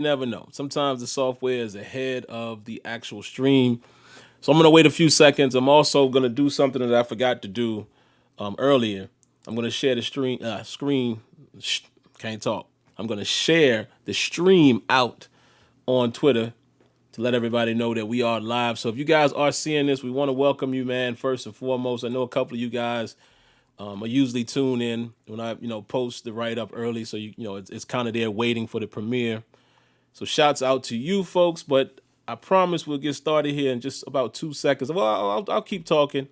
never know. Sometimes the software is ahead of the actual stream. So I'm going to wait a few seconds. I'm also going to do something that I forgot to do earlier. I'm going to share the screen. Can't talk. I'm going to share the stream out on Twitter to let everybody know that we are live. So if you guys are seeing this, we want to welcome you, man, first and foremost. I know a couple of you guys I usually tune in when I, post the write-up early. So, it's kind of there waiting for the premiere. So shouts out to you folks, but I promise we'll get started here in just about 2 seconds. Well, I'll keep talking,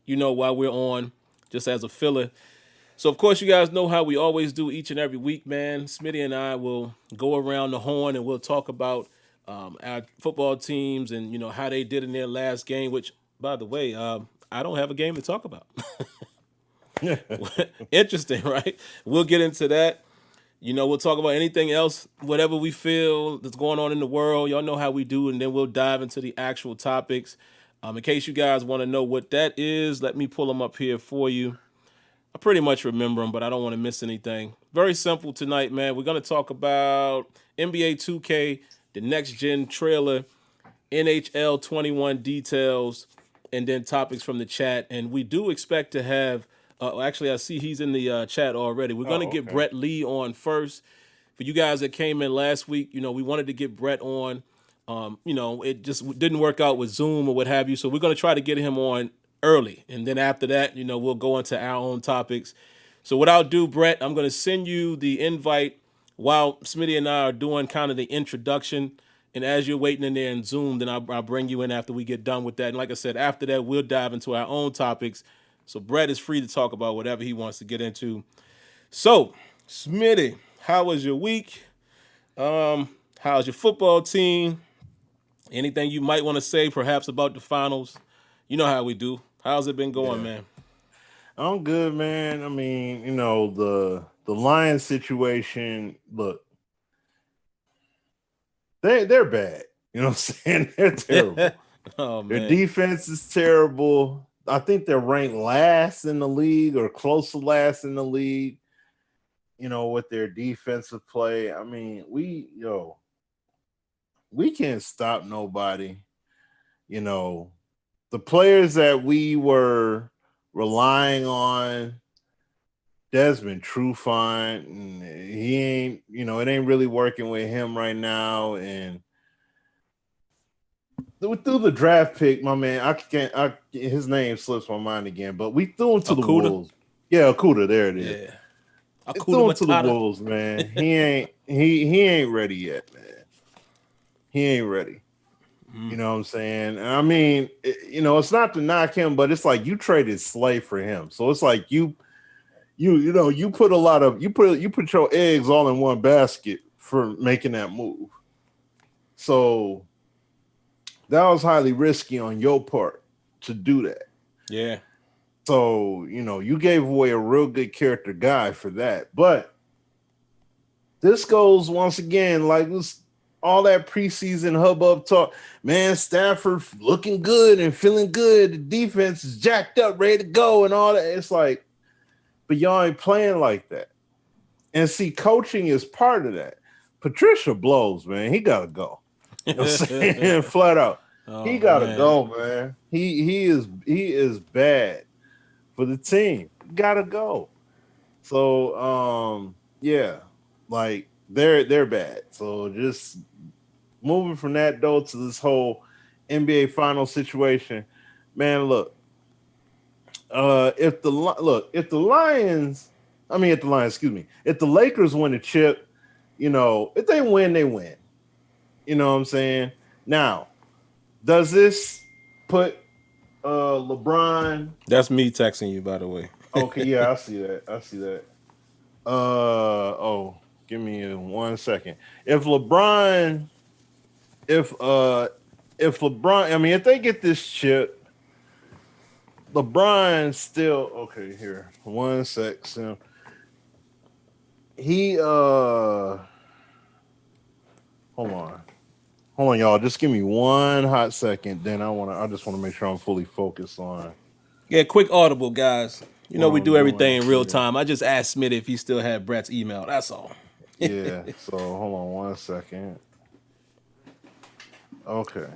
while we're on, just as a filler. So, of course, you guys know how we always do each and every week, man. Smitty and I will go around the horn and we'll talk about our football teams and, how they did in their last game, which, by the way, I don't have a game to talk about. Interesting, right? We'll get into that. We'll talk about anything else, whatever we feel that's going on in the world. Y'all know how we do, and then we'll dive into the actual topics. In case you guys want to know what that is, let me pull them up here for you. I pretty much remember them, but I don't want to miss anything. Very simple tonight, man. We're going to talk about NBA 2K, the next gen trailer, NHL 21 details, and then topics from the chat. And we do expect to have actually, I see he's in the chat already. We're going to get Brett Lee on first. For you guys that came in last week, we wanted to get Brett on. It just didn't work out with Zoom or what have you. So we're going to try to get him on early. And then after that, we'll go into our own topics. So what I'll do, Brett, I'm going to send you the invite while Smitty and I are doing kind of the introduction. And as you're waiting in there in Zoom, then I'll bring you in after we get done with that. And like I said, after that, we'll dive into our own topics. So Brett is free to talk about whatever he wants to get into. So, Smitty, how was your week? How's your football team? Anything you might want to say perhaps about the finals? You know how we do. How's it been going, man? I'm good, man. I mean, the Lions situation, look, they're bad. You know what I'm saying? They're terrible. Oh, man. Their defense is terrible. I think they're ranked last in the league or close to last in the league, with their defensive play. I mean, we can't stop nobody. The players that we were relying on, Desmond Trufant, and he ain't, it ain't really working with him right now. And through the draft pick, my man, his name slips my mind again, but we threw him to the Wolves. Yeah, Okuda, there it is. Yeah. Threw him to the Wolves, man. He ain't ready yet, man. He ain't ready. You know what I'm saying? I mean, it's not to knock him, but it's like you traded Slay for him. So it's like you put your eggs all in one basket for making that move. So that was highly risky on your part to do that. Yeah. So, you gave away a real good character guy for that. But this goes once again, like all that preseason hubbub talk. Man, Stafford looking good and feeling good. The defense is jacked up, ready to go and all that. It's like, but y'all ain't playing like that. And see, coaching is part of that. Patricia blows, man. He got to go. You know what I'm saying? Flat out. He gotta go, man. He is bad for the team. Gotta go. So like they're bad. So just moving from that though to this whole NBA final situation, man. Look, if the Lakers win the chip, if they win, they win. You know what I'm saying? Now, does this put LeBron? That's me texting you, by the way. Okay, yeah, I see that. Give me 1 second. If LeBron, I mean, if they get this chip, LeBron still okay. Here, 1 sec. So he Hold on, y'all. Just give me 1 hot second. Then I just want to make sure I'm fully focused on. Yeah, quick audible, guys. We do everything in real time. I just asked Smitty if he still had Brett's email. That's all. Yeah. So hold on 1 second. Okay.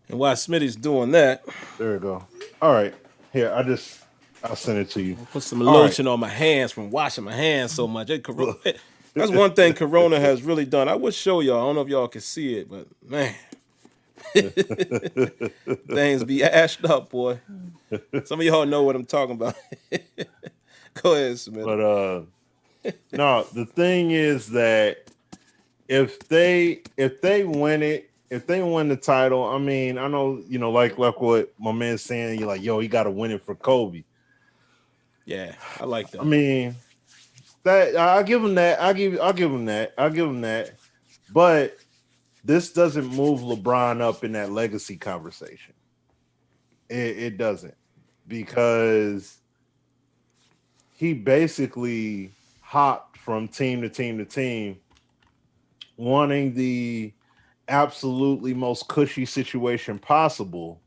And while Smitty's doing that, There we go. All right. Here, I'll send it to you. I'll put some All right. lotion on my hands from washing my hands so much. That's one thing Corona has really done. I would show y'all. I don't know if y'all can see it, but man, things be ashed up, boy. Some of y'all know what I'm talking about. Go ahead, Smith. But no, the thing is that if they win it, if they win the title, I mean, I know, like what my man's saying, you're like, yo, he got to win it for Kobe. Yeah, I like that. I mean, that I'll give him that. I'll give him that. But this doesn't move LeBron up in that legacy conversation. It doesn't, because he basically hopped from team to team to team, wanting the absolutely most cushy situation possible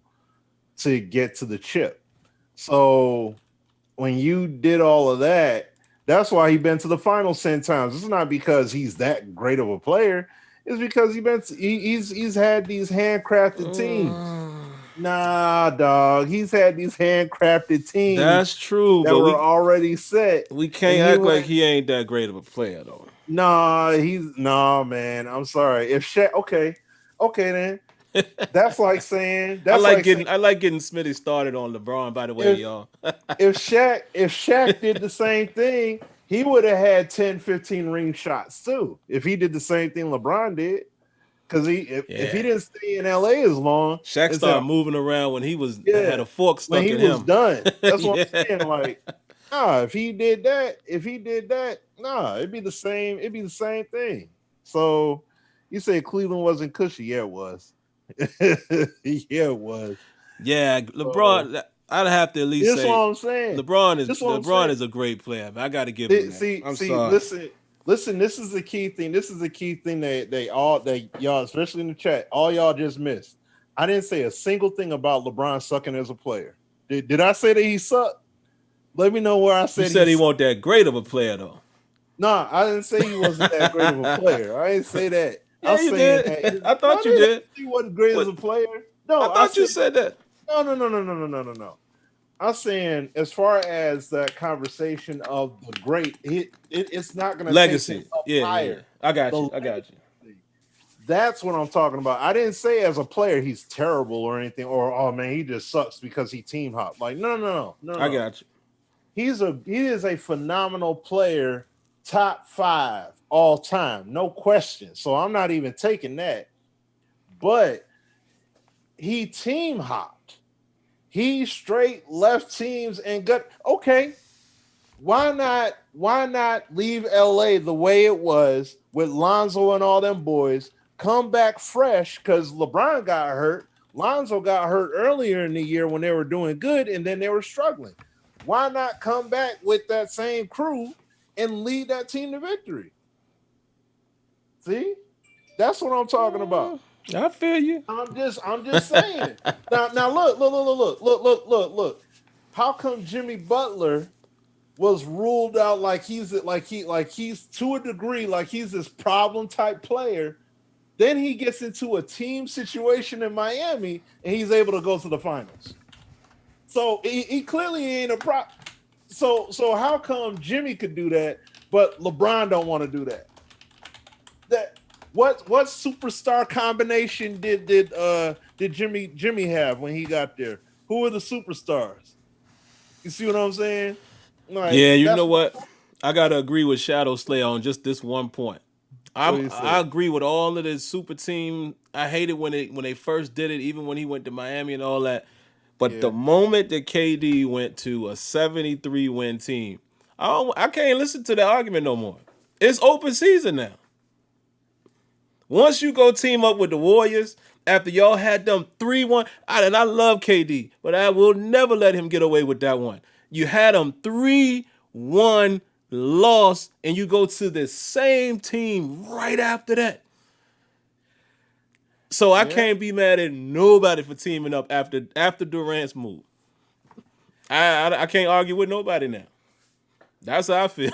to get to the chip. So when you did all of that, that's why he's been to the finals 10 times. It's not because he's that great of a player. It's because he's had these handcrafted teams. Nah, dog. He's had these handcrafted teams. That's true, that but were already set. We can't act like he ain't that great of a player, though. Nah, man. I'm sorry. If Shaq, okay then. That's like saying I like getting Smitty started on LeBron. By the way, y'all. if Shaq did the same thing, he would have had 10, 15 ring shots too. If he did the same thing LeBron did. Because if he didn't stay in LA as long, Shaq started moving around when he had a fork stuck in him. When he was done. That's what I'm saying. Like, if he did that, it'd be the same. It'd be the same thing. So you say Cleveland wasn't cushy? Yeah, it was. Yeah, it was. Yeah, LeBron. I'd have to at least say. That's what I'm saying. LeBron is a great player. I got to give him that. I'm sorry. Listen. This is the key thing. This is the key thing that y'all, especially in the chat, all y'all just missed. I didn't say a single thing about LeBron sucking as a player. Did I say that he sucked? Let me know where I said. You said he wasn't that great of a player, though. No, I didn't say he wasn't that great of a player. I didn't say that. Yeah, you did. I thought you did. He wasn't great as a player. No, I thought you said that. No. I'm saying, as far as that conversation of the great, it's not going to legacy. Higher. I got you. That's what I'm talking about. I didn't say as a player he's terrible or anything, or oh man, he just sucks because he team hopped. Like no. I got you. He is a phenomenal player, top 5 all time, no question. So I'm not even taking that. But he team hopped. He straight left teams and got okay. Why not leave LA the way it was with Lonzo and all them boys? Come back fresh, because LeBron got hurt. Lonzo got hurt earlier in the year when they were doing good, and then they were struggling. Why not come back with that same crew and lead that team to victory? See? That's what I'm talking about. I feel you. I'm just saying. Now look. How come Jimmy Butler was ruled out like he's to a degree like he's this problem type player? Then he gets into a team situation in Miami and he's able to go to the finals. So he clearly ain't a problem. So how come Jimmy could do that, but LeBron don't want to do that? What superstar combination did Jimmy have when he got there? Who are the superstars? You see what I'm saying? Like, yeah, you know what? I gotta agree with Shadow Slayer on just this one point. I agree with all of this super team. I hated when they first did it, even when he went to Miami and all that. But the moment that KD went to a 73 win team, I can't listen to that argument no more. It's open season now. Once you go team up with the Warriors, after y'all had them 3-1, and I love KD, but I will never let him get away with that one. You had them 3-1 loss, and you go to the same team right after that. So I can't be mad at nobody for teaming up after Durant's move. I can't argue with nobody now. That's how I feel.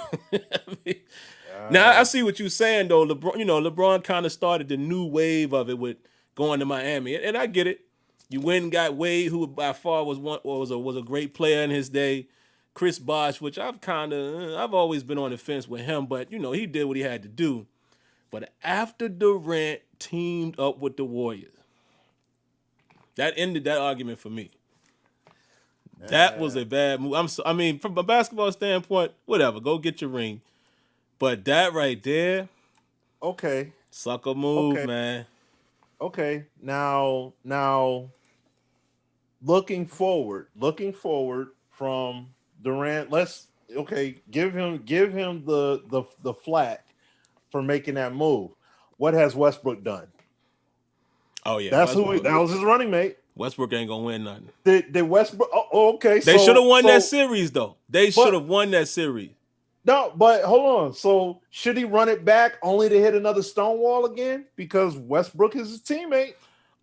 Now I see what you're saying though. LeBron kind of started the new wave of it with going to Miami. And I get it. You went and got Wade, who by far was a great player in his day. Chris Bosh, which I've always been on the fence with him, but he did what he had to do. But after Durant teamed up with the Warriors, that ended that argument for me. That was a bad move. I mean, from a basketball standpoint, whatever, go get your ring. But that right there, Okay. sucker move, Okay. man. Okay. Now looking forward from Durant, give him the flack for making that move. What has Westbrook done? Oh yeah, That was his running mate. Westbrook ain't gonna win nothing. Did Westbrook? Okay, They should have won that so series though. They should have won that series. no, but hold on. So should he run it back only to hit another Stonewall again? Because Westbrook is his teammate.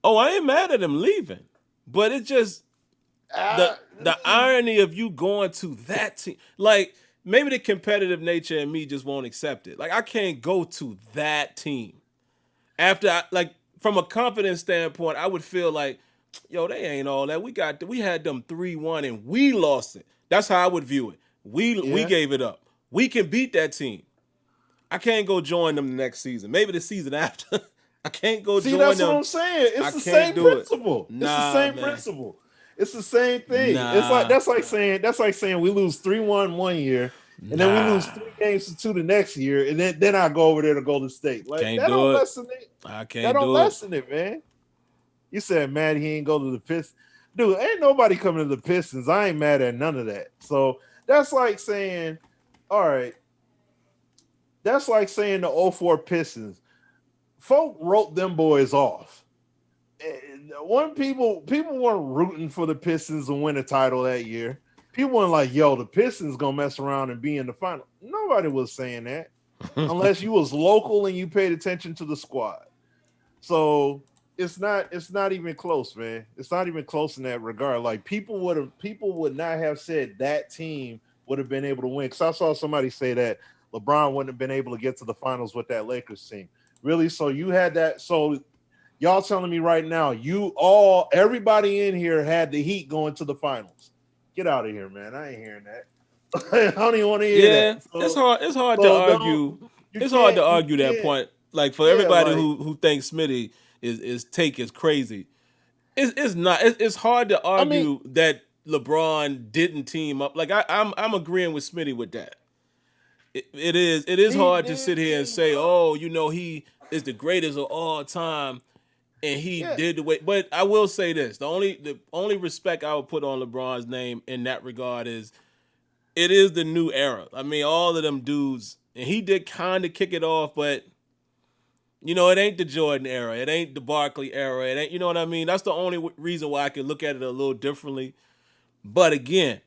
Oh, I ain't mad at him leaving, but it just the irony of you going to that team, like maybe the competitive nature in me just won't accept it. Like I can't go to that team after from a confidence standpoint, I would feel like, yo, they ain't all that. We had them 3-1 and we lost it. That's how I would view it. We gave it up. We can beat that team. I can't go join them the next season. Maybe the season after. I can't go join them. See, that's what I'm saying. It's the same principle. It's the same principle. It's the same thing. It's like that's like saying we lose 3-1 one year, and then we lose 3 games to 2 the next year, and then I go over there to Golden State. Like can't that do don't it. lessen it. I can't that don't do lessen it, man. You said mad he ain't go to the Pistons. Dude, ain't nobody coming to the Pistons. I ain't mad at none of that. So that's like saying, all right. That's like saying the 04 Pistons. Folk wrote them boys off. When people weren't rooting for the Pistons to win a title that year. People weren't like, yo, the Pistons gonna mess around and be in the final. Nobody was saying that. Unless you was local and you paid attention to the squad. So it's not even close, man. It's not even close in that regard. Like people would not have said that team would have been able to win. Because I saw somebody say that LeBron wouldn't have been able to get to the finals with that Lakers team. Really? So you had that. So y'all telling me right now, everybody in here had the Heat going to the finals. Get out of here, man. I ain't hearing that. I don't even want to hear that. So, it's hard to argue. It's hard to argue that point. Like for everybody who thinks Smitty is take is crazy. It's not. It's hard to argue that LeBron didn't team up. Like I'm agreeing with Smitty with that. It is hard to sit here and say, oh, he is the greatest of all time, and he did the way. But I will say this: the only respect I would put on LeBron's name in that regard is it is the new era. I mean, all of them dudes, and he did kind of kick it off, but it ain't the Jordan era, it ain't the Barkley era, it ain't. You know what I mean? That's the only reason why I can look at it a little differently. But again,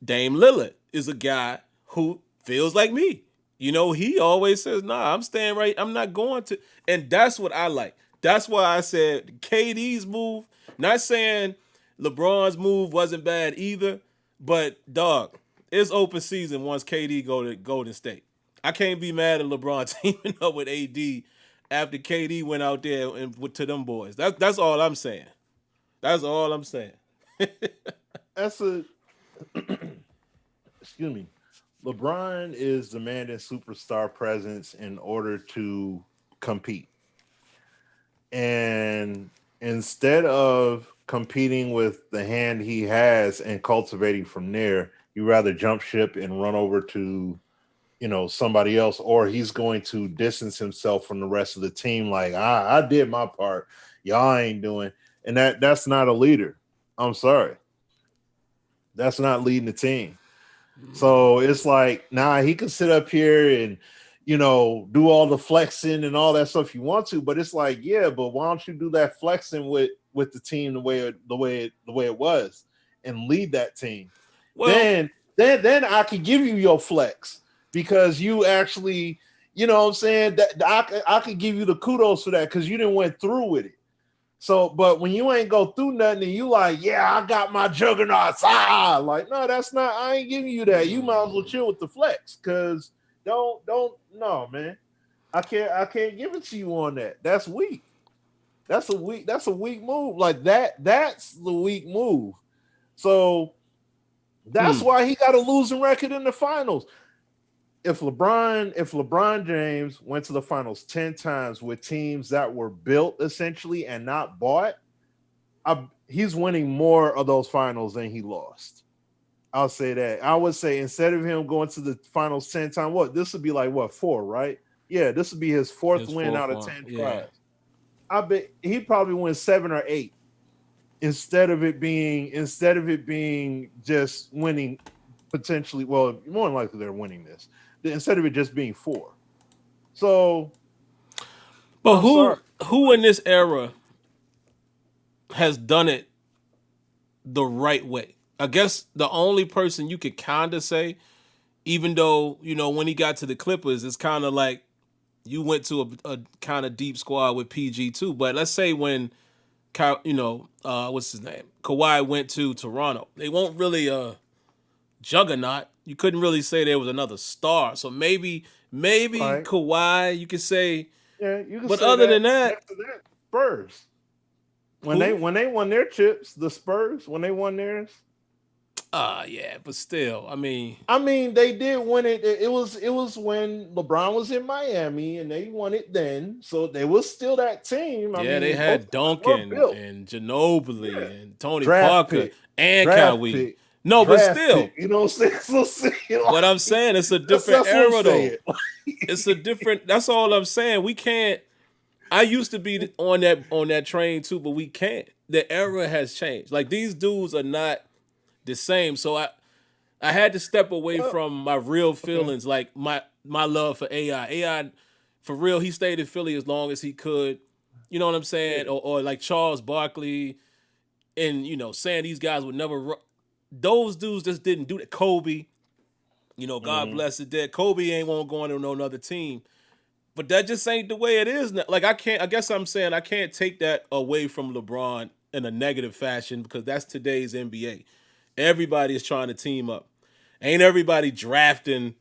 Dame Lillard is a guy who feels like me. He always says, nah, I'm staying right. I'm not going to. And that's what I like. That's why I said KD's move, not saying LeBron's move wasn't bad either, but dog, it's open season once KD go to Golden State. I can't be mad at LeBron teaming up with AD after KD went out there and to them boys. That's all I'm saying. That's all I'm saying. Excuse me. LeBron is demanding superstar presence in order to compete. And instead of competing with the hand he has and cultivating from there, you rather jump ship and run over to, somebody else, or he's going to distance himself from the rest of the team. Like, I did my part. Y'all ain't doing. And that's not a leader. I'm sorry. That's not leading the team. So it's like, he can sit up here and, do all the flexing and all that stuff you want to, but it's like, yeah, but why don't you do that flexing with the team the way it was and lead that team? Well, then I could give you your flex because you actually, you know what I'm saying? That I could give you the kudos for that because you didn't went through with it. So, but when you ain't go through nothing and you like, yeah, I got my juggernauts. Like, no, that's not, I ain't giving you that. You might as well chill with the flex because no, man. I can't give it to you on that. That's weak. That's a weak move. Like that. That's the weak move. So that's why he got a losing record in the finals. If LeBron James went to the finals 10 times with teams that were built essentially and not bought, he's winning more of those finals than he lost. I'll say that. I would say instead of him going to the finals 10 times, this would be like what, 4, right? Yeah, this would be his fourth His win fourth out of one. 10 Yeah. tries. I bet he probably wins 7 or 8 instead of it being just winning potentially. Well, more than likely they're winning this instead of it just being 4. So But I'm sorry. who in this era has done it the right way? I guess the only person you could kind of say, even though, when he got to the Clippers, it's kind of like you went to a kind of deep squad with PG too. But let's say when, what's his name? Kawhi went to Toronto. They won't really juggernaut. You couldn't really say there was another star. So maybe Right? Kawhi, you could say. Yeah, you can But say other that. than that, Next to that, Spurs. When they who? when they won their chips, the Spurs, when they won theirs, Yeah, but still, I mean, I mean, they did win it. It was when LeBron was in Miami and they won it then. So they was still that team. I yeah, they mean, both had guys were Duncan built. and Yeah. Ginobili and Tony Draft Parker pick, and draft Kyrie. pick, No, but draft still, pick. You know what I'm saying? So see, but I'm like, saying it's a that's different that's what I'm era though. saying. It's a different. That's all I'm saying. We can't. I used to be on that train too, but we can't. The era has changed. Like these dudes are not the same. So I had to step away Well, from my real okay. feelings, like my love for AI. AI, for real, he stayed in Philly as long as he could. You know what I'm saying? Yeah. Or like Charles Barkley, and saying these guys would never. Those dudes just didn't do that. Kobe, God Mm-hmm. bless the dead. Kobe ain't won't go into no another team. But that just ain't the way it is now. Like I can't. I guess I'm saying I can't take that away from LeBron in a negative fashion because that's today's NBA. Everybody is trying to team up. Ain't everybody drafting,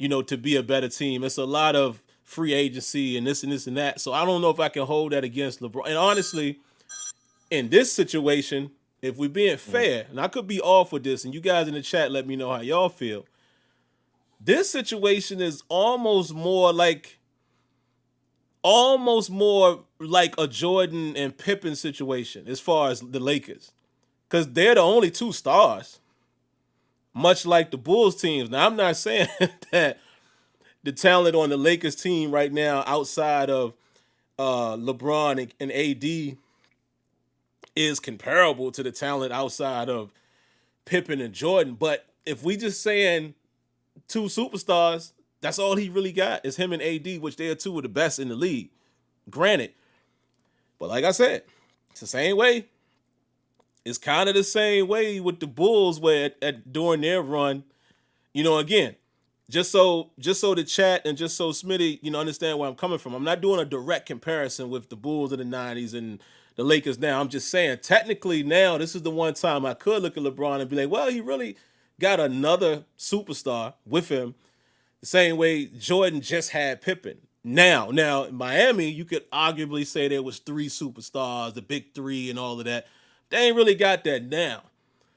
to be a better team. It's a lot of free agency and this and this and that. So I don't know if I can hold that against LeBron. And honestly, in this situation, if we're being fair, and I could be off with this, and you guys in the chat let me know how y'all feel. This situation is almost more like a Jordan and Pippen situation as far as the Lakers. Because they're the only two stars, much like the Bulls teams. Now, I'm not saying that the talent on the Lakers team right now, outside of LeBron and AD, is comparable to the talent outside of Pippen and Jordan. But if we just saying two superstars, that's all he really got is him and AD, which they are two of the best in the league. Granted, but like I said, it's the same way. It's kind of the same way with the Bulls, where during their run, again, just so the chat and just so Smitty, understand where I'm coming from. I'm not doing a direct comparison with the Bulls of the '90s and the Lakers now. I'm just saying, technically now, this is the one time I could look at LeBron and be like, well, he really got another superstar with him, the same way Jordan just had Pippen. Now in Miami, you could arguably say there was three superstars, the big three, and all of that. They ain't really got that now.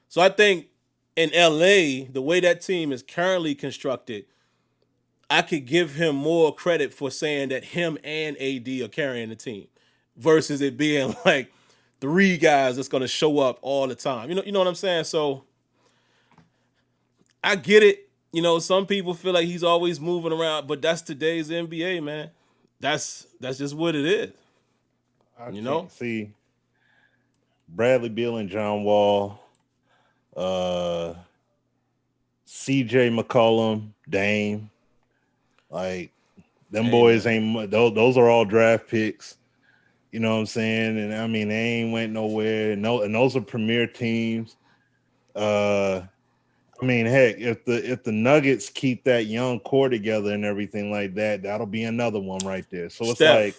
So I think in LA, the way that team is currently constructed, I could give him more credit for saying that him and AD are carrying the team versus it being like three guys that's gonna show up all the time. You know what I'm saying? So I get it. Some people feel like he's always moving around, but that's today's NBA, man. That's just what it is. I You can't know? see Bradley Beal and John Wall, uh, CJ McCollum, Dame. Like them Hey, boys man. ain't those are all draft picks. You know what I'm saying? And I mean they ain't went nowhere. No, and those are premier teams. Uh I mean, heck, if the Nuggets keep that young core together and everything like that, that'll be another one right there. So it's like,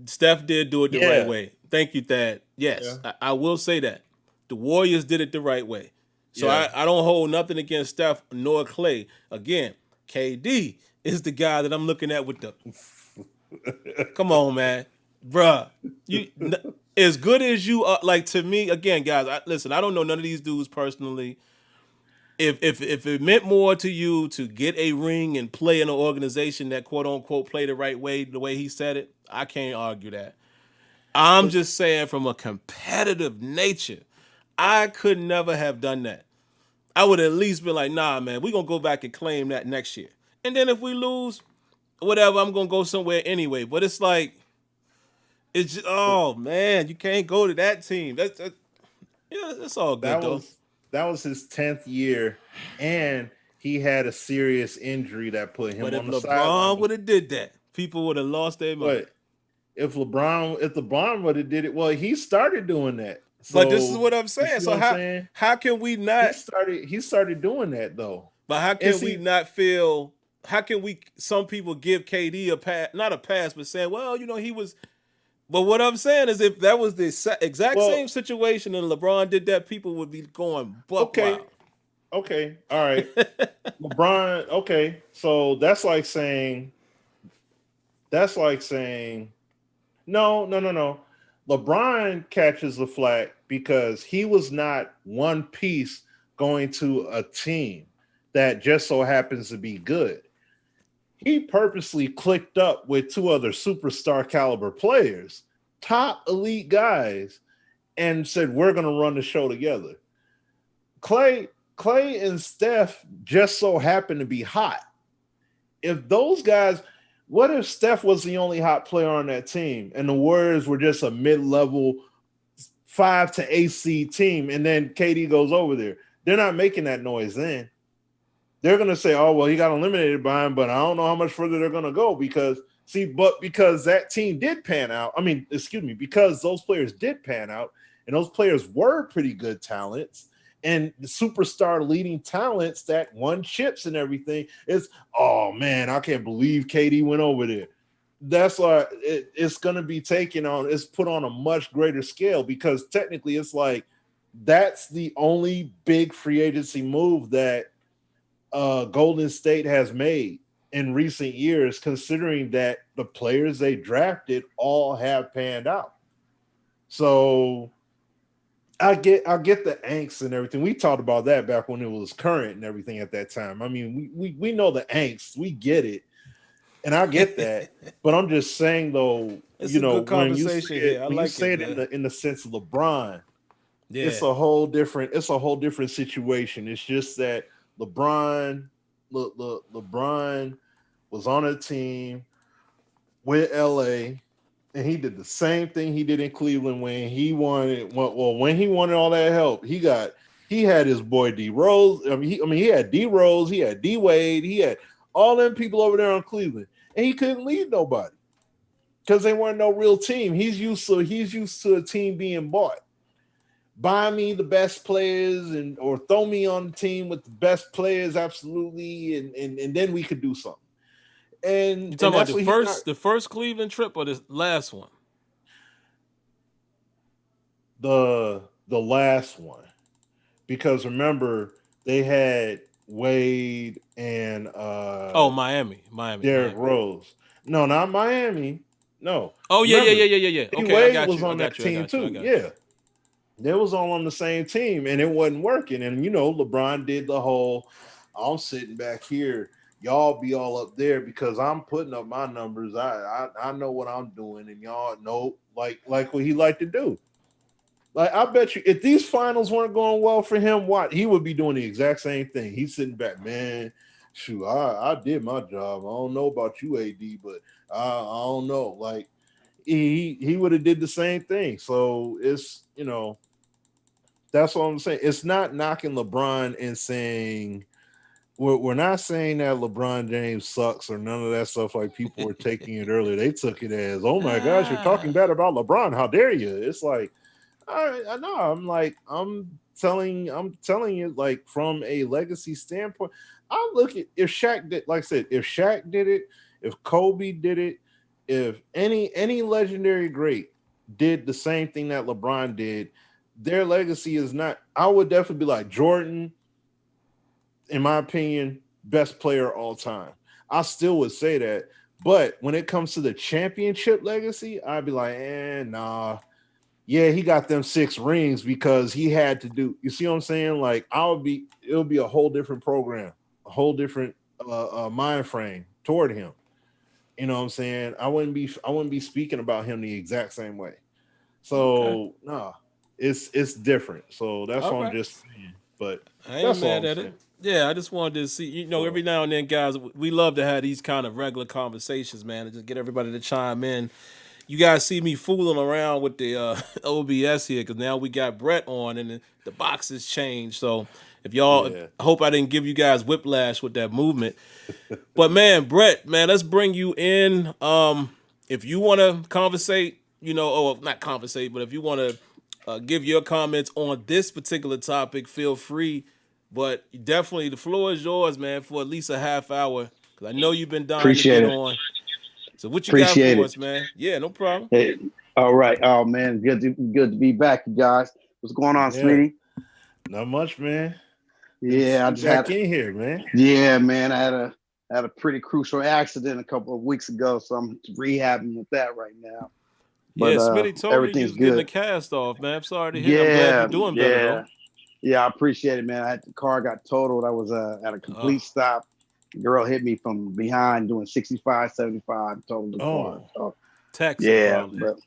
Steph did do it the right yeah, way. Thank you, Thad. yeah, Yes, I will say that. The Warriors did it the right way. So yeah. I don't hold nothing against Steph nor Clay. Again, KD is the guy that I'm looking at with the. Come on, man. bruh. As good as you are, like to me, again, guys. Listen, I don't know none of these dudes personally. If it meant more to you to get a ring and play in an organization that quote unquote play the way he said it, I can't argue that. I'm But just saying from a competitive nature, I could never have done that. I would at least be like, nah, man, we're gonna go back and claim that next year. And then if we lose, whatever, I'm gonna go somewhere anyway. But it's like, it's just, but oh man, you can't go to that team. Yeah, that's all good that though. was his 10th year, and he had a serious injury that put him But if on the LeBron sideline. would have did that, people would have lost their mind. But if LeBron would have did it, well, he started doing that. But this is So what I'm you saying. see So what I'm saying? how can we He not? started he started doing that though. But how And can we see, not feel? How can we? Some people give KD a pass, not a pass, but saying, well, he was. But what I'm saying is, if that was the exact same well, situation and LeBron did that, people would be going buck okay, wild. okay, all right. LeBron, okay. So that's like saying no, no, no, no. LeBron catches the flack because he was not one piece going to a team that just so happens to be good. He purposely clicked up with two other superstar caliber players, top elite guys, and said, "We're going to run the show together." Clay, Clay and Steph just so happen to be hot. If those guys, what if Steph was the only hot player on that team and the Warriors were just a mid-level 5 to 8 seed team, and then KD goes over there? They're not making that noise then. They're gonna say, "Oh well, he got eliminated by him," but I don't know how much further they're gonna go because that team did pan out. I mean, excuse me, because those players did pan out, and those players were pretty good talents, and the superstar leading talents that won chips and everything is, oh man, I can't believe KD went over there. That's why it's gonna be taken on. It's put on a much greater scale because technically, it's like that's the only big free agency move that Golden State has made in recent years, considering that the players they drafted all have panned out. So I get the angst and everything. We talked about that back when it was current and everything at that time. I mean, we know the angst, we get it, and I get that. But I'm just saying though, It's a good conversation here. I when you like it, say it in man. the sense of LeBron, Yeah. it's a whole different situation. It's just that LeBron LeBron was on a team with LA, and he did the same thing he did in Cleveland when he wanted when he wanted all that help. He had his boy D Rose. He had D Rose, he had D Wade, he had all them people over there on Cleveland, and he couldn't lead nobody because they weren't no real team. He's used to a team being bought. Buy me the best players and or throw me on the team with the best players, absolutely, and then we could do something. You And talking about that's what he not the first Cleveland trip or the last one? the last one. Because remember, they had Wade and Oh, Miami. Derrick Rose. No, not Miami. No. Oh Remember, yeah. D Okay, I Wade got was you. I on that got you. I team got you. I too. got you. Yeah. They was all on the same team and it wasn't working. And LeBron did the whole I'm sitting back here, y'all be all up there because I'm putting up my numbers. I know what I'm doing, and y'all know like what he liked to do. Like I bet you if these finals weren't going well for him, what he would be doing the exact same thing. He's sitting back, man. Shoot, I did my job. I don't know about you, AD, but I don't know. Like he would have did the same thing. So it's that's what I'm saying. It's not knocking LeBron and saying we're not saying that LeBron James sucks or none of that stuff like people were taking it earlier. They took it as, oh my gosh, you're talking Ah. bad about LeBron. How dare you? It's like, I know. I'm like, I'm telling you, like from a legacy standpoint, I look at if Shaq did, like I said, if Shaq did it, if Kobe did it, if any legendary great did the same thing that LeBron did, their legacy is not. I would definitely be like Jordan, in my opinion, best player all time. I still would say that, But when it comes to the championship legacy, I'd be like, nah. Yeah, he got them 6 rings because he had to do. You see what I'm saying? Like, it'll be a whole different program, a whole different mind frame toward him. You know what I'm saying? I wouldn't be speaking about him the exact same way. Okay. So nah, it's different. So that's All what I'm right. just saying. But I ain't that's all mad I'm at it. saying. Yeah, I just wanted to see, So every now and then, guys, we love to have these kind of regular conversations, man, and just get everybody to chime in. You guys see me fooling around with the OBS here because now we got Brett on and the boxes changed. So if y'all, yeah. I hope I didn't give you guys whiplash with that movement. But man, Brett, man, let's bring you in. If you want to conversate, or not conversate, but if you want to give your comments on this particular topic, feel free. But definitely, the floor is yours, man, for at least a half hour because I know you've been dying to Appreciate get it. on. So what you got Appreciate for it. us, man? Yeah, no problem. Hey, all right. Oh man, good to be back, you guys. What's going on, Yeah. Smitty? Not much, man. Good to Yeah, see I you just had. back in here, man. Yeah, man, I had a pretty crucial accident a couple of weeks ago, so I'm rehabbing with that right now. Yeah, But Smitty told me you everything's was getting a good. cast off, man. I'm sorry to hear that. I'm glad you're Yeah, doing better yeah, though. yeah. I appreciate it, man. The car got totaled. I was at a Uh, complete stop. Girl hit me from behind doing 65, 75, totaled the car. Oh, So Texting yeah, probably. but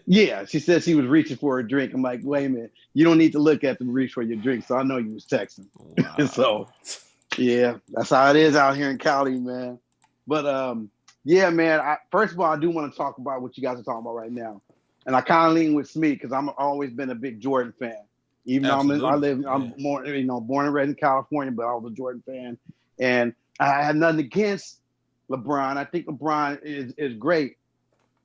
yeah, she said she was reaching for a drink. I'm like, wait a minute, you don't need to look at the reach for your drink. So I know you was texting. Wow. So yeah, that's how it is out here in Cali, man. But yeah, man. First of all, I do want to talk about what you guys are talking about right now, and I kind of lean with Smee because I'm always been a big Jordan fan. Even though Absolutely. I'm Yeah. born and raised in California, but I was a Jordan fan, and I had nothing against LeBron. I think LeBron is great,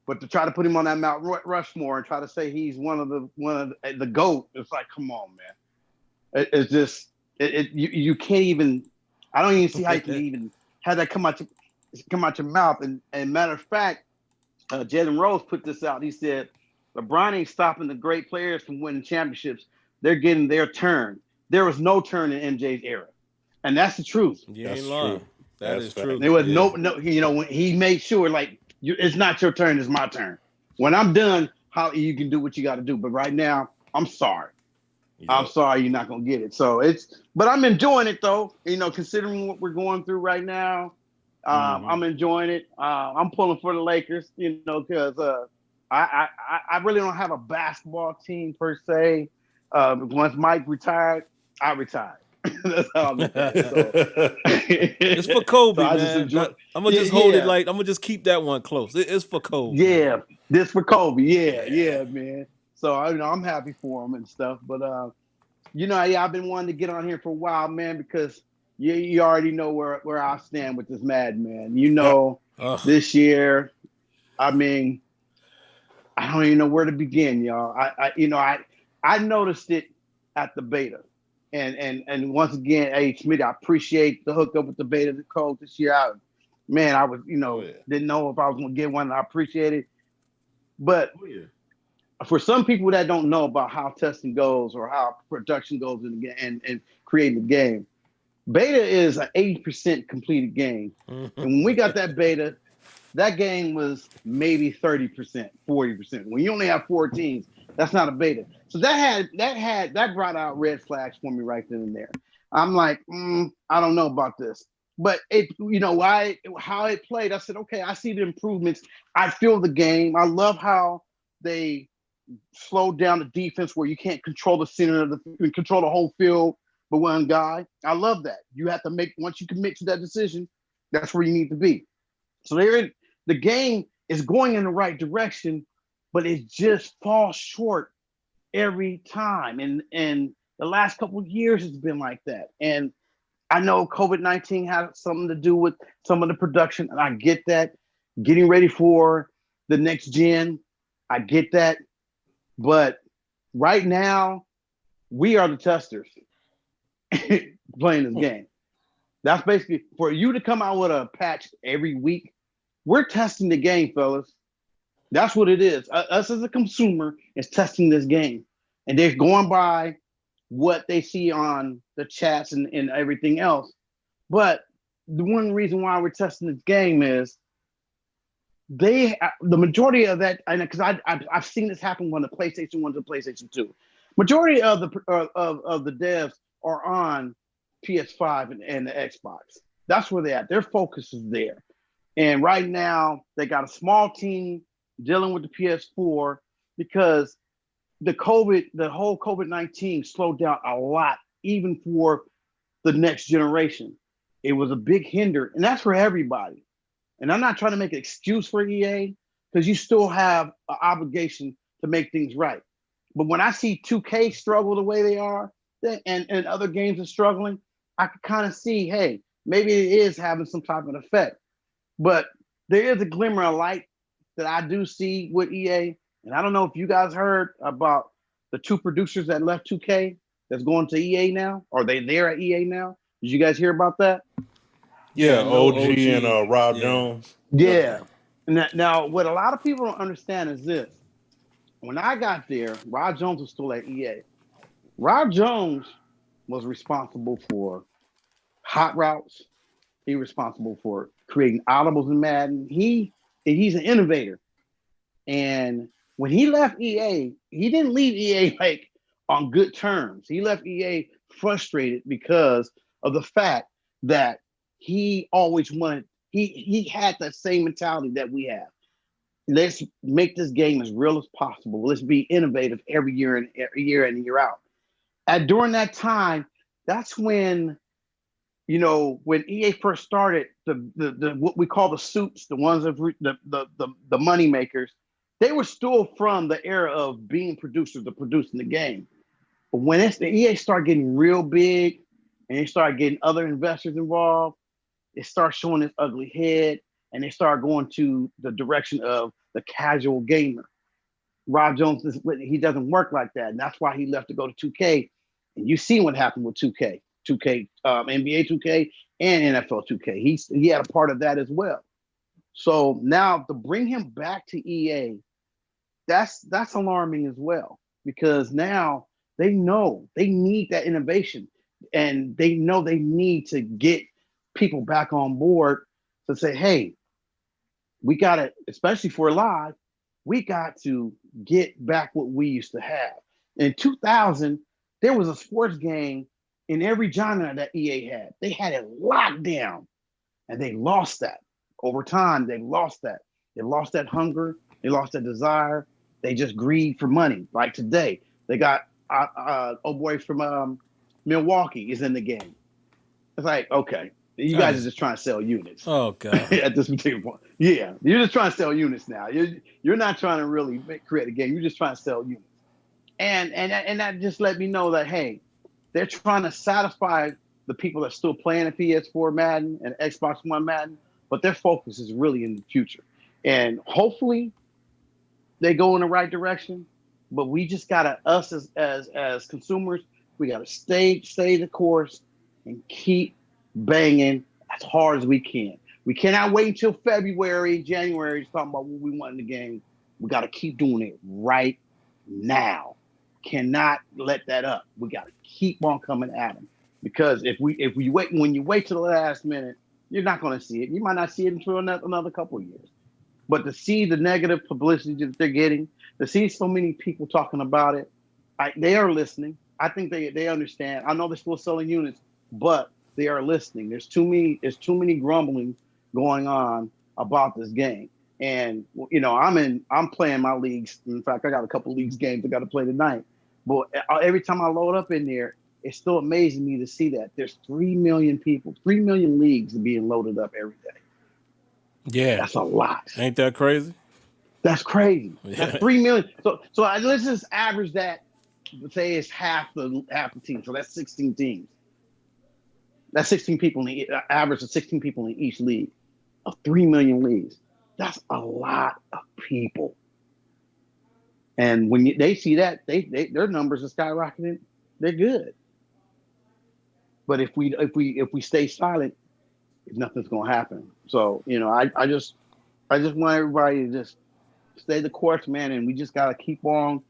but to try to put him on that Mount Rushmore and try to say he's one of the GOAT, it's like, come on, man. It's just you can't even. I don't even see how you can even have that come out your mouth. And matter of fact, Jalen Rose put this out. He said, LeBron ain't stopping the great players from winning championships. They're getting their turn. There was no turn in MJ's era, and that's the truth. You ain't that's lying. true. That That's is true. There was Yeah. no. When he made sure, like, it's not your turn, it's my turn. When I'm done, how you can do what you got to do. But right now, I'm sorry. I'm Yep. sorry you're not gonna get it. So but I'm enjoying it though. Considering what we're going through right now, Mm-hmm. I'm enjoying it. I'm pulling for the Lakers, because I really don't have a basketball team per se. Once Mike retired, I retired. That's how I look at it. So, It's for so Kobe, I just man. enjoy. I'm gonna Yeah, just hold it yeah, like I'm gonna just keep that one close. It's for Kobe, man. yeah. This for Kobe. Yeah, Yeah. yeah, man. So I'm happy for him and stuff. But yeah, I've been wanting to get on here for a while, man, because you already know where I stand with this Madden, man. Ugh. This year, I mean, I don't even know where to begin, y'all. I noticed it at the beta, and once again, hey Smitty, I appreciate the hookup with the beta code this year. I was Oh yeah. didn't know if I was gonna get one. I appreciate it, but Oh yeah. for some people that don't know about how testing goes or how production goes in the game and creating the game, beta is an 80% completed game. And when we got that beta, that game was maybe 30%, 40%. When you only have 4 teams, that's not a beta. So that brought out red flags for me right then and there. I'm like, I don't know about this. But how it played, I said, okay, I see the improvements. I feel the game. I love how they slowed down the defense where you can't control the center of control the whole field but one guy. I love that. You have to once you commit to that decision, that's where you need to be. So the game is going in the right direction, but it just falls short every time. And the last couple of years has been like that. And I know COVID-19 had something to do with some of the production, and I get that. Getting ready for the next gen, I get that. But right now, we are the testers playing this game. That's basically for you to come out with a patch every week. We're testing the game, fellas. That's what it is. Us as a consumer is testing this game, and they're going by what they see on the chats and everything else. But the one reason why we're testing this game is the majority of that, and because I've seen this happen when the PlayStation 1 to the PlayStation 2. Majority of the devs are on PS5 and the Xbox. That's where they're at. Their focus is there. And right now, they got a small team dealing with the PS4 because the whole COVID-19 slowed down a lot, even for the next generation. It was a big hinder, and that's for everybody. And I'm not trying to make an excuse for EA because you still have an obligation to make things right. But when I see 2K struggle the way they are, and other games are struggling, I can kind of see, hey, maybe it is having some type of effect. But there is a glimmer of light that I do see with EA. And I don't know if you guys heard about the two producers that left 2K that's going to EA now. Are they there at EA now? Did you guys hear about that? Yeah, no OG and Rob Yeah. Jones. Yeah. Now, what a lot of people don't understand is this. When I got there, Rob Jones was still at EA. Rob Jones was responsible for hot routes. He was responsible for creating audibles in Madden. He's an innovator. And when he left EA, he didn't leave EA like on good terms. He left EA frustrated because of the fact that he always wanted, he had that same mentality that we have. Let's make this game as real as possible. Let's be innovative every year and year out. And during that time, that's when, when EA first started, the what we call the suits, the ones of the money makers, they were still from the era of being producers of producing the game. But when the EA started getting real big and they started getting other investors involved, it started showing its ugly head, and they started going to the direction of the casual gamer. Rob Jones, he doesn't work like that, and that's why he left to go to 2K. And you see what happened with 2K, NBA 2K, and NFL 2K. He had a part of that as well. So now to bring him back to EA, that's alarming as well, because now they know they need that innovation, and they know they need to get people back on board to say, hey, we got to, especially for live, we got to get back what we used to have. In 2000, there was a sports game in every genre that EA had. They had it locked down, and they lost that. Over time, they lost that. They lost that hunger. They lost that desire. They just greed for money. Like today, they got old boy from Milwaukee is in the game. It's like, okay, you guys are just trying to sell units. Oh God! At this particular point, yeah, you're just trying to sell units now. You're not trying to really create a game. You're just trying to sell units, and that just let me know that, hey, they're trying to satisfy the people that are still playing a PS4 Madden and Xbox One Madden, but their focus is really in the future, and hopefully they go in the right direction. But we just gotta, us as consumers, we gotta stay the course and keep banging as hard as we can. We cannot wait until February, January to talk about what we want in the game. We got to keep doing it right now. Cannot let that up. We got to keep on coming at them, because if we wait, when you wait till the last minute, you're not going to see it. You might not see it until another couple of years. But to see the negative publicity that they're getting, to see so many people talking about it, they are listening. I think they understand. I know they're still selling units, but they are listening. There's too many grumbling going on about this game. And I'm playing my leagues. In fact, I got a couple leagues games I got to play tonight. But every time I load up in there, it's still amazing me to see that there's 3 million people, 3 million leagues being loaded up every day. Yeah, that's a lot. Ain't that crazy? That's crazy. Yeah. That's 3 million. So let's just average that. Say it's half the team. So that's 16 teams. That's 16 people in the average of 16 people in each league of 3 million leagues. That's a lot of people. And when they see that, their numbers are skyrocketing. They're good. But if we stay silent, nothing's gonna happen. So I just want everybody to just stay the course, man. And we just gotta keep on,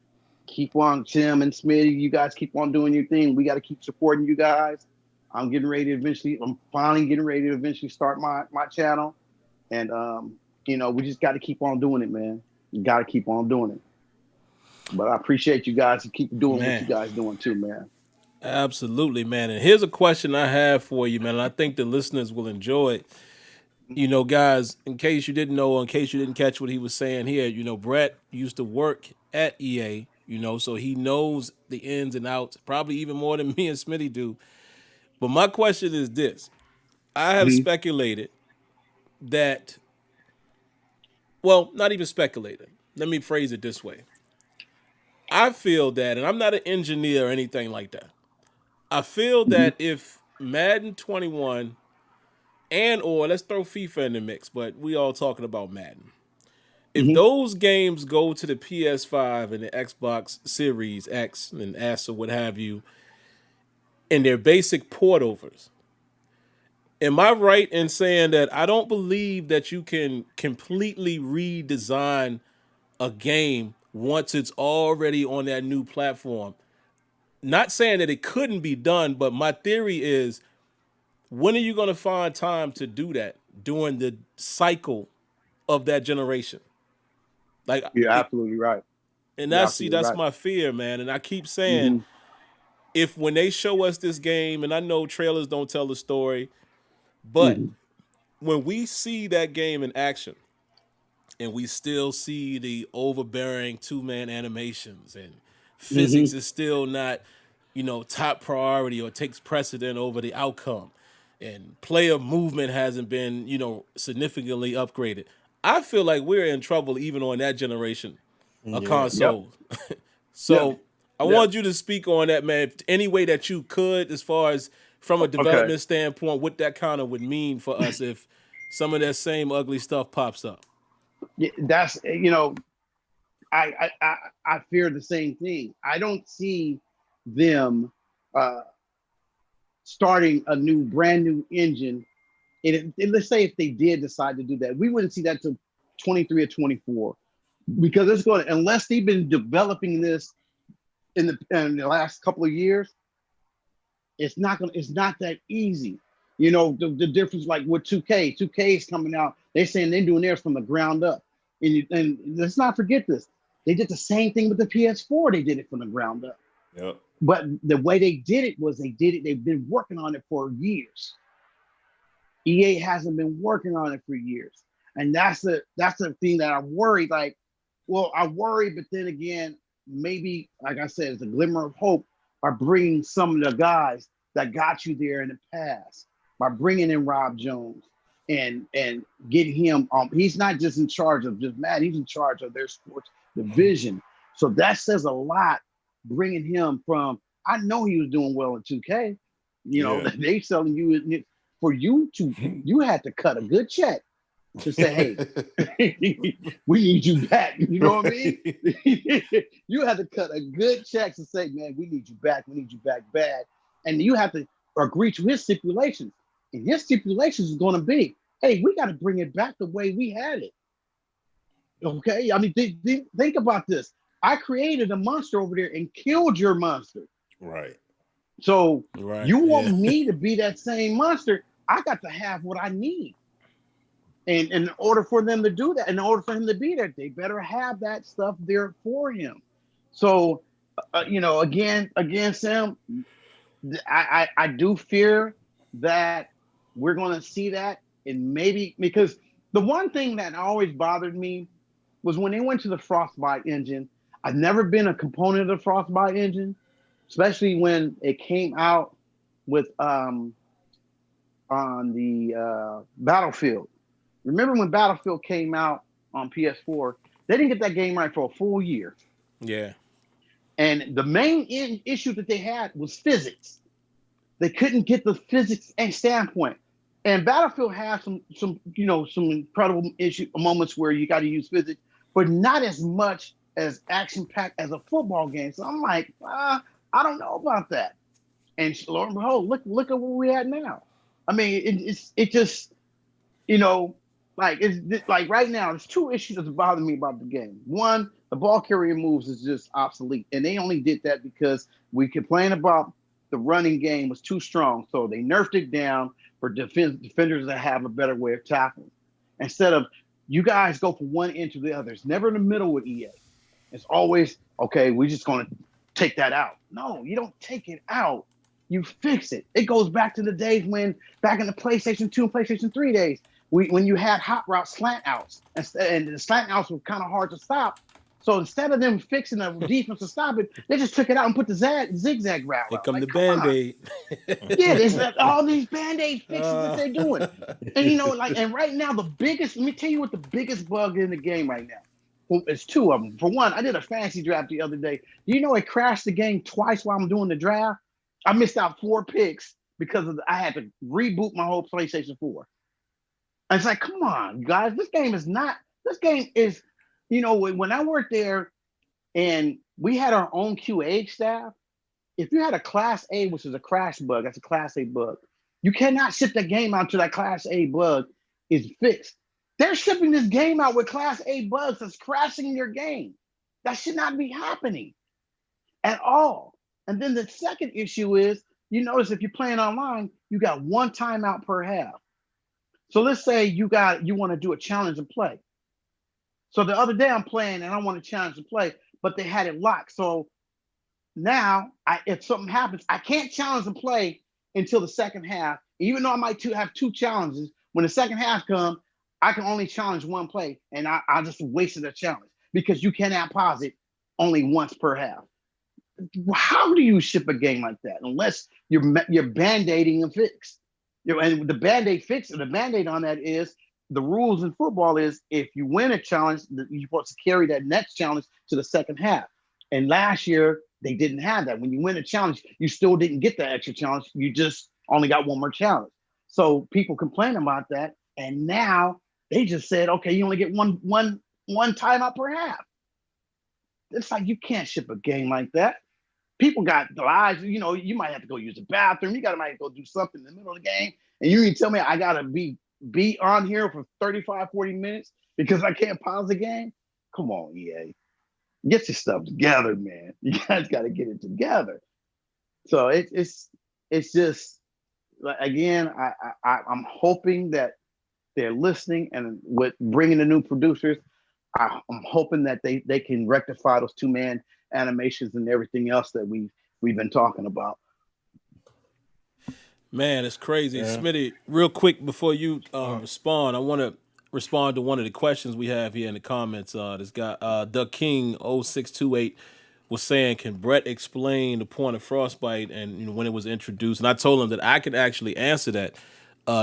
Tim and Smitty. You guys keep on doing your thing. We gotta keep supporting you guys. I'm finally getting ready to eventually start my channel. And We just got to keep on doing it, man. You got to keep on doing it. But I appreciate you guys to keep doing what you Man, guys doing too, man. absolutely, man. And here's a question I have for you, man. And I think the listeners will enjoy it. Guys, in case you didn't know, or in case you didn't catch what he was saying here, Brett used to work at EA, so he knows the ins and outs, probably even more than me and Smitty do. But my question is this. I have Mhm. speculated that, well, not even speculated. Let me phrase it this way. I feel that, and I'm not an engineer or anything like that. I feel Mhm. that if Madden 21 or let's throw FIFA in the mix, but we all talking about Madden. If Mhm. those games go to the PS5 and the Xbox Series X and S or what have you, and they're basic port overs, am I right in saying that I don't believe that you can completely redesign a game once it's already on that new platform? Not saying that it couldn't be done, but my theory is, when are you going to find time to do that during the cycle of that generation? Like, You're absolutely right. and You're that's absolutely that's right. my fear, man. And I keep saying, Mhm. if when they show us this game, and I know trailers don't tell the story, but Mhm. when we see that game in action, and we still see the overbearing two-man animations, and physics Mhm. is still not, top priority or takes precedent over the outcome, and player movement hasn't been, significantly upgraded. I feel like we're in trouble even on that generation of Yeah. Yep. consoles. Yep. So I Yep. want you to speak on that, man, any way that you could, as far as from a Okay. development standpoint, what that kind of would mean for us if some of that same ugly stuff pops up. Yeah, that's I fear the same thing. I don't see them uh, starting a brand new engine. And let's say if they did decide to do that, we wouldn't see that till 23 or 24, because it's going to, unless they've been developing this in the last couple of years, it's not that easy. The difference, like with 2K is coming out. They're saying they're doing theirs from the ground up. And let's not forget this. They did the same thing with the PS4. They did it from the ground up. Yep. But the way they did it was they've been working on it for years. EA hasn't been working on it for years. And that's the thing that I'm worried. Like, well, I worry, but then again, maybe, like I said, it's a glimmer of hope by bringing some of the guys that got you there in the past, by bringing in Rob Jones and getting him. He's not just in charge of just Madden, he's in charge of their sports division. So that says a lot. Bringing him from, I know he was doing well in 2K. Yeah. They selling you for you to, you had to cut a good check to say, hey, we need you back. You know what I mean? You had to cut a good check to say, man, we need you back. We need you back bad. And you have to agree to his stipulations. And his stipulations is going to be, hey, we got to bring it back the way we had it. Okay? I mean, think about this. I created a monster over there and killed your monster. Right. So Right. you want Yeah. me to be that same monster? I got to have what I need. And in order for them to do that, in order for him to be there, they better have that stuff there for him. So, again, Sam, I do fear that we're going to see that, and maybe because the one thing that always bothered me was when they went to the Frostbite engine. I've never been a component of the Frostbite engine, especially when it came out with on the Battlefield. Remember when Battlefield came out on PS4? They didn't get that game right for a full year. Yeah. And the main issue that they had was physics. They couldn't get the physics and standpoint. And Battlefield has some incredible moments where you got to use physics, but not as much as action packed as a football game. So I'm like, I don't know about that. And lo and behold, look at what we had now. I mean, it just, you know, it's like right now, there's two issues that's bothering me about the game. One, the ball carrier moves is just obsolete, and they only did that because we complained about the running game was too strong, so they nerfed it down for defenders that have a better way of tackling. Instead of you guys go from one end to the other. It's never in the middle with EA. It's always, okay, we're just going to take that out. No, you don't take it out. You fix it. It goes back to the days when, back in the PlayStation 2 and PlayStation 3 days, when you had hot route slant outs, and the slant outs were kind of hard to stop. So instead of them fixing the defense to stop it, they just took it out and put the zigzag route Here out. come Like, the come on. Band-Aid. Yeah, there's all these Band-Aid fixes that they're doing. And and right now, let me tell you what the biggest bug in the game right now. Well, it's two of them. For one, I did a fantasy draft the other day. Do you know it crashed the game twice while I'm doing the draft? I missed out 4 picks because I had to reboot my whole PlayStation 4. And it's like, come on, guys, this game is, when I worked there and we had our own QA staff, if you had a Class A, which is a crash bug, that's a Class A bug, you cannot ship that game out until that Class A bug is fixed. They're shipping this game out with Class A bugs that's crashing your game. That should not be happening at all. And then the second issue is, you notice if you're playing online, you got 1 timeout per half. So let's say you want to do a challenge and play. So the other day I'm playing and I want to challenge and play, but they had it locked. So now, if something happens, I can't challenge and play until the second half. Even though I might have 2 challenges, when the second half comes, I can only challenge 1 play, and I just wasted a challenge because you cannot pause it only once per half. How do you ship a game like that unless you're band-aiding a fix? And the band-aid on that is, the rules in football is, if you win a challenge, you're supposed to carry that next challenge to the second half. And last year, they didn't have that. When you win a challenge, you still didn't get that extra challenge. You just only got 1 more challenge. So people complain about that. And now they just said, okay, you only get one timeout per half. It's like, you can't ship a game like that. People got lives. You might have to go use the bathroom. You might go do something in the middle of the game. And you can tell me I got to be on here for 35, 40 minutes because I can't pause the game? Come on, EA. Get your stuff together, man. You guys got to get it together. So it's just, again, I'm hoping that they're listening, and with bringing the new producers, I'm hoping that they can rectify those 2-man animations and everything else that we've been talking about. Man, it's crazy. Yeah. Smitty, real quick before you respond, I want to respond to one of the questions we have here in the comments. This guy, Doug King 0628 was saying, can Brett explain the point of Frostbite and when it was introduced? And I told him that I could actually answer that,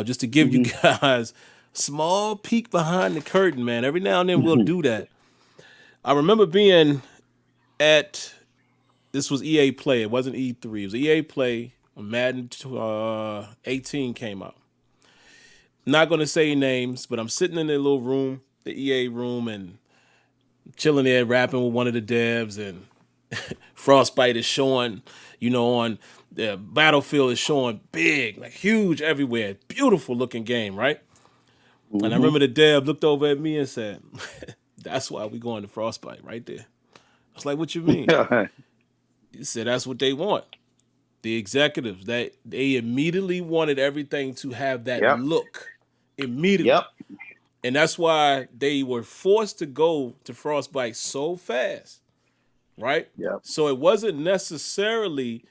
just to give you guys small peek behind the curtain, man. Every now and then we'll do that. I remember being at, this was EA Play. It wasn't E3. It was EA Play when Madden 18 came out. Not going to say names, but I'm sitting in their little room, the EA room, and chilling there, rapping with one of the devs, and Frostbite is showing, on the Battlefield is showing big, like huge everywhere. Beautiful looking game, right? Mm-hmm. And I remember the dev looked over at me and said, that's why we going to Frostbite right there. I was like, what you mean? He said, that's what they want. The executives, that they immediately wanted everything to have that look immediately. Yep. And that's why they were forced to go to Frostbite so fast, right? Yep. So it wasn't necessarily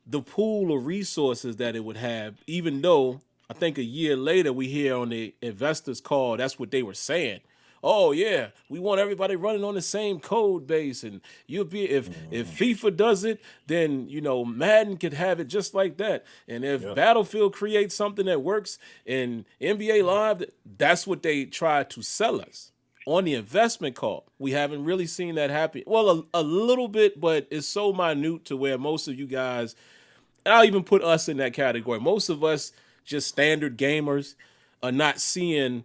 the pool of resources that it would have, even though I think a year later we hear on the investors call, that's what they were saying. Oh yeah, we want everybody running on the same code base, and you'll be if FIFA does it, then Madden could have it just like that. And if Battlefield creates something that works in NBA Live, that's what they try to sell us on the investment call. We haven't really seen that happen. Well, a little bit, but it's so minute to where most of you guys, and I'll even put us in that category. Most of us, just standard gamers, are not seeing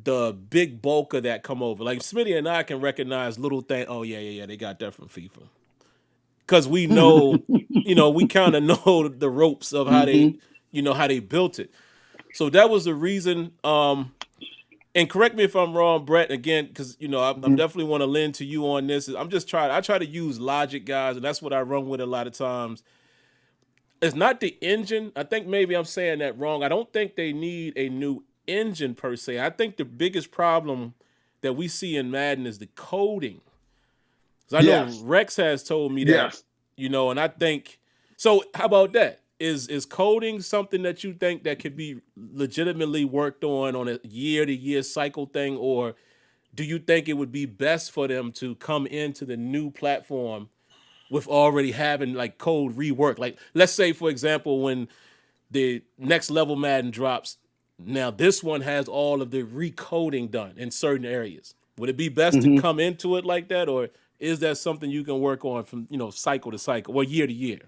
the big bulk of that come over. Like Smitty and I can recognize little things. Oh yeah, they got that from FIFA. Because we know, we kind of know the ropes of how they, how they built it. So that was the reason. And correct me if I'm wrong, Brett, again, because, I'm definitely want to lend to you on this. I try to use logic, guys, and that's what I run with a lot of times. It's not the engine. I think maybe I'm saying that wrong. I don't think they need a new engine per se. I think the biggest problem that we see in Madden is the coding. 'Cause I know Yes. Rex has told me that, Yes. and I think so. How about that? Is coding something that you think that could be legitimately worked on a year-to-year cycle thing, or do you think it would be best for them to come into the new platform with already having like code rework? Like, let's say, for example, when the next level Madden drops, now this one has all of the recoding done in certain areas. Would it be best to come into it like that, or is that something you can work on from cycle to cycle or year to year?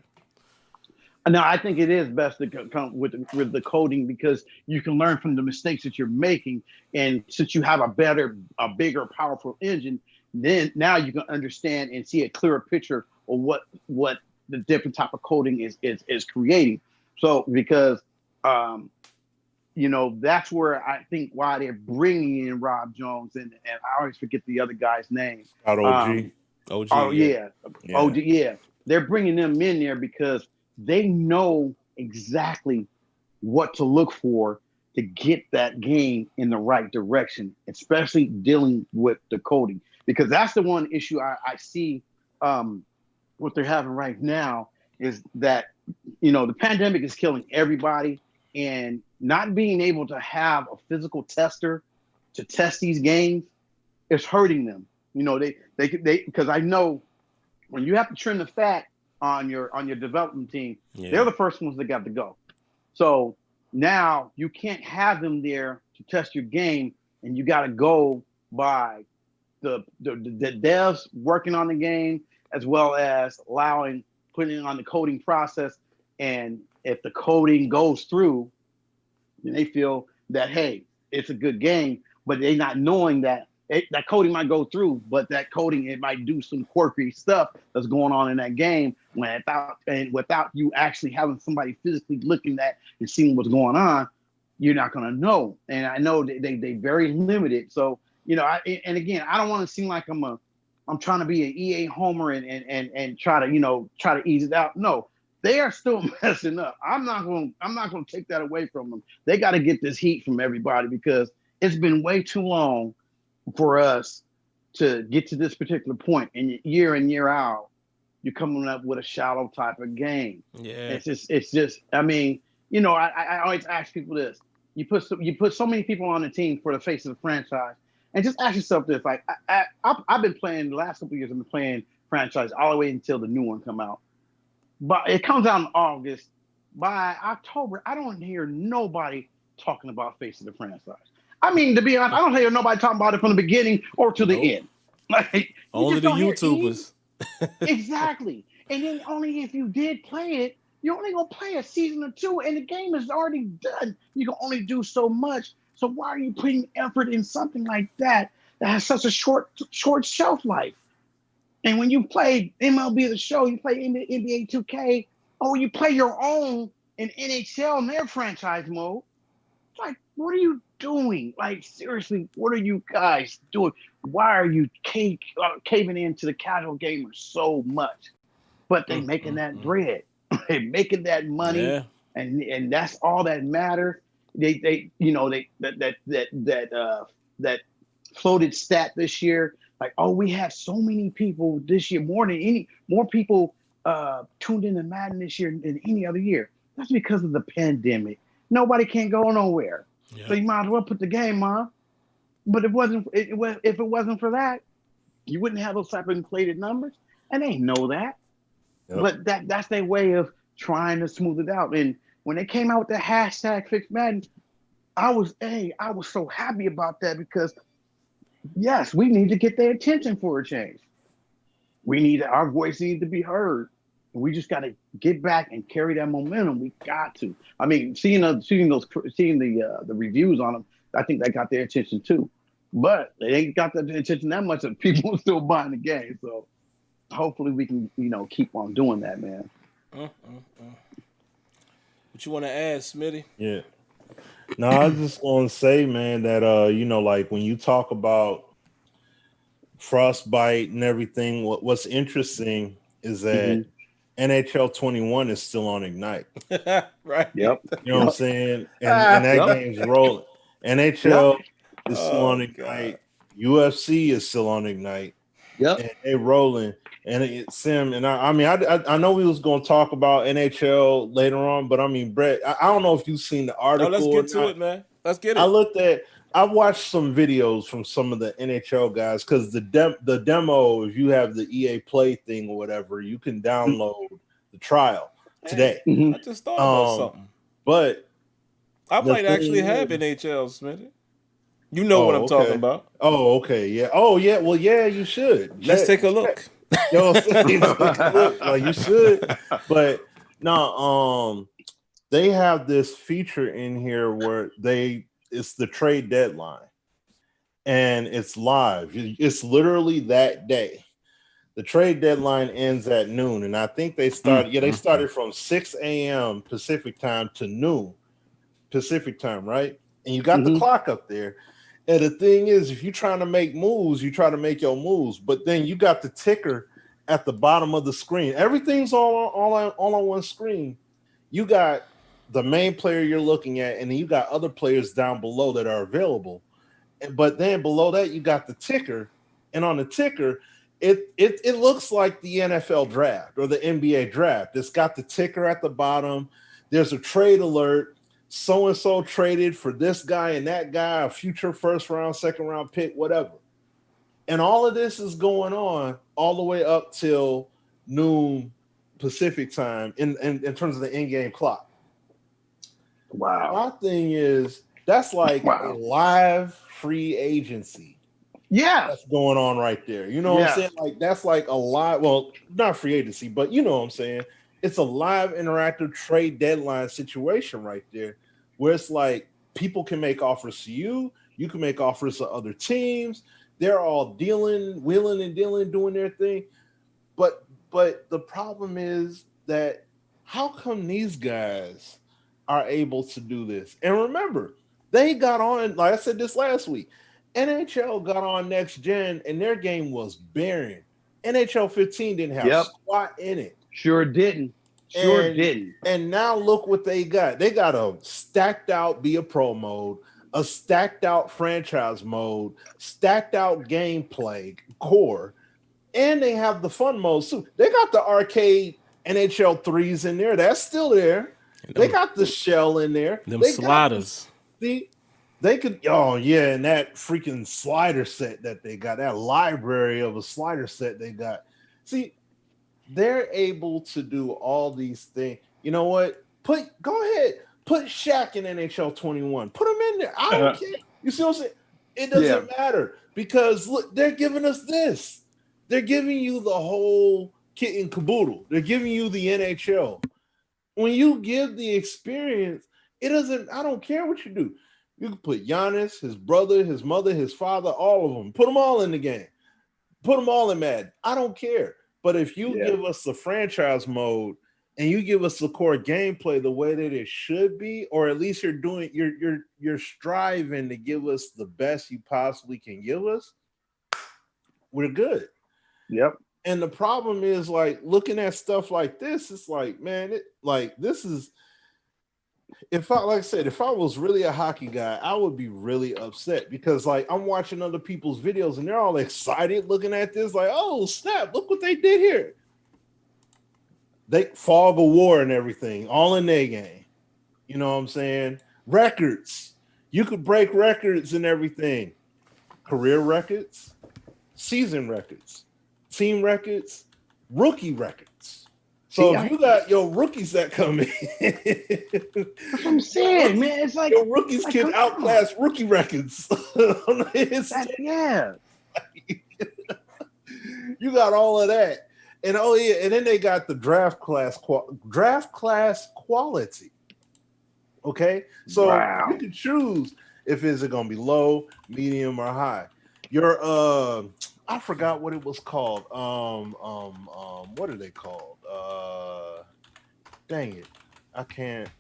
No, I think it is best to come with the coding because you can learn from the mistakes that you're making, and since you have a bigger, powerful engine, then now you can understand and see a clearer picture of what the different type of coding is creating. So because that's where I think why they're bringing in Rob Jones and I always forget the other guy's name. Out OG. OG, Oh yeah. yeah. Oh yeah. They're bringing them in there because they know exactly what to look for to get that game in the right direction, especially dealing with the coding. Because that's the one issue I see what they're having right now is that, the pandemic is killing everybody, and not being able to have a physical tester to test these games is hurting them. They because I know when you have to trim the fat on your development team, they're the first ones that got to go. So now you can't have them there to test your game, and you got to go by the devs working on the game as well as putting it on the coding process. And if the coding goes through, then they feel that hey, it's a good game, but they're not knowing that that coding might go through, but that coding it might do some quirky stuff that's going on in that game without you actually having somebody physically looking at and seeing what's going on, you're not gonna know. And I know they very limited. So and again, I don't want to seem like I'm trying to be an EA homer and try to ease it out. No, they are still messing up. I'm not gonna take that away from them. They got to get this heat from everybody because it's been way too long for us to get to this particular point, and year in year out you're coming up with a shallow type of game. Yeah. It's just I mean, I always ask people this. You put so many people on the team for the face of the franchise, and just ask yourself this, like I've been playing the last couple of years, I've been playing franchise all the way until the new one come out, but it comes out in August. By October I don't hear nobody talking about face of the franchise. I mean, to be honest, I don't hear nobody talking about it from the beginning or to the end. Like only the YouTubers. Exactly. And then only if you did play it, you're only gonna play a season or two, and the game is already done. You can only do so much. So why are you putting effort in something like that has such a short shelf life? And when you play MLB The Show, you play NBA 2K, or you play your own in NHL in their franchise mode. Like, what are you doing? Like, seriously, what are you guys doing? Why are you caving into the casual gamer so much? But they making that bread, they making that money, and that's all that matters. That floated stat this year, like, oh, we had so many people this year, more people tuned into Madden this year than any other year. That's because of the pandemic. Nobody can go nowhere. So you might as well put the game on. But if it wasn't for that, you wouldn't have those type of inflated numbers. And they know that. Yep. But that's their way of trying to smooth it out. And when they came out with the hashtag Fix Madden, I was so happy about that because yes, we need to get their attention for a change. Our voice needs to be heard. We just got to get back and carry that momentum. We got to. I mean, seeing the reviews on them, I think that got their attention too. But they ain't got the attention that much of people still buying the game. So hopefully we can, keep on doing that, man. What you want to add, Smitty? Yeah. No, I just want to say, man, that like when you talk about Frostbite and everything, what's interesting is that NHL 21 is still on Ignite. Right. Yep. You know what I'm saying? And that game's rolling. NHL is still Oh on God. Ignite. UFC is still on Ignite. Yep. And they rolling. And it's Sim. And I mean, I know we was going to talk about NHL later on, but I mean, Brett, I don't know if you've seen the No, let's article or get to not. it, man. Let's get I it. looked at. I watched some videos from some of the NHL guys because the demo, if you have the EA Play thing or whatever, you can download the trial today. Hey, I just thought about something. But I the might actually thing have is, NHL, Smitty. You know what oh I'm talking okay, about. yeah, oh yeah, well yeah, you should Let's take a check. look. Yo, look, like you should, but no, they have this feature in here where it's the trade deadline and it's live. It's literally that day. The trade deadline ends at noon, and I think they started from 6 a.m. Pacific time to noon Pacific time, right? And you got the clock up there. And the thing is, if you're trying to make moves, you try to make your moves, but then you got the ticker at the bottom of the screen. Everything's all on one screen. You got the main player you're looking at, and then you got other players down below that are available. But then below that, you got the ticker, and on the ticker, it looks like the NFL draft or the NBA draft. It's got the ticker at the bottom. There's a trade alert. So and so traded for this guy and that guy, a future first round, second round pick, whatever. And all of this is going on all the way up till noon Pacific time in terms of the in-game clock. Wow. My thing is that's like a live free agency. Yeah. That's going on right there. You know what I'm saying? Like that's like a live, well, not free agency, but you know what I'm saying? It's a live interactive trade deadline situation right there where it's like people can make offers to you, you can make offers to other teams. They're all wheeling and dealing, doing their thing. But the problem is that how come these guys are able to do this? And remember, they got on, like I said this last week, NHL got on next gen and their game was barren. NHL 15 didn't have squat in it. Sure didn't. And now look what they got. They got a stacked out be a pro mode, a stacked out franchise mode, stacked out gameplay core, and they have the fun mode too. They got the arcade NHL 3s in there. That's still there. They got the shell in there. Them They sliders. They could, oh yeah, and that freaking slider set that they got, that library of a slider set they got. See, they're able to do all these things. You know what? Go ahead, put Shaq in NHL 21. Put him in there. I don't care. You see what I'm saying? It doesn't matter because look, they're giving us this. They're giving you the whole kit and caboodle. They're giving you the NHL. When you give the experience, it doesn't. I don't care what you do. You can put Giannis, his brother, his mother, his father, all of them. Put them all in the game. Put them all in Madden. I don't care. But if you give us the franchise mode and you give us the core gameplay the way that it should be, or at least you're striving to give us the best you possibly can give us, we're good. Yep. And the problem is like looking at stuff like this, it's like, man, this is. If I was really a hockey guy, I would be really upset because like I'm watching other people's videos and they're all excited looking at this, like, oh snap, look what they did here. They fog of war and everything, all in their game. You know what I'm saying? Records. You could break records and everything. Career records, season records, team records, rookie records. So if you got your rookies that come in, that's what I'm saying, man. It's like your rookies can outclass rookie records. Yeah. You got all of that. And and then they got the draft class quality. Okay? So you can choose if is it gonna be low, medium, or high. Your I forgot what it was called. What are they called? Dang it. I can't.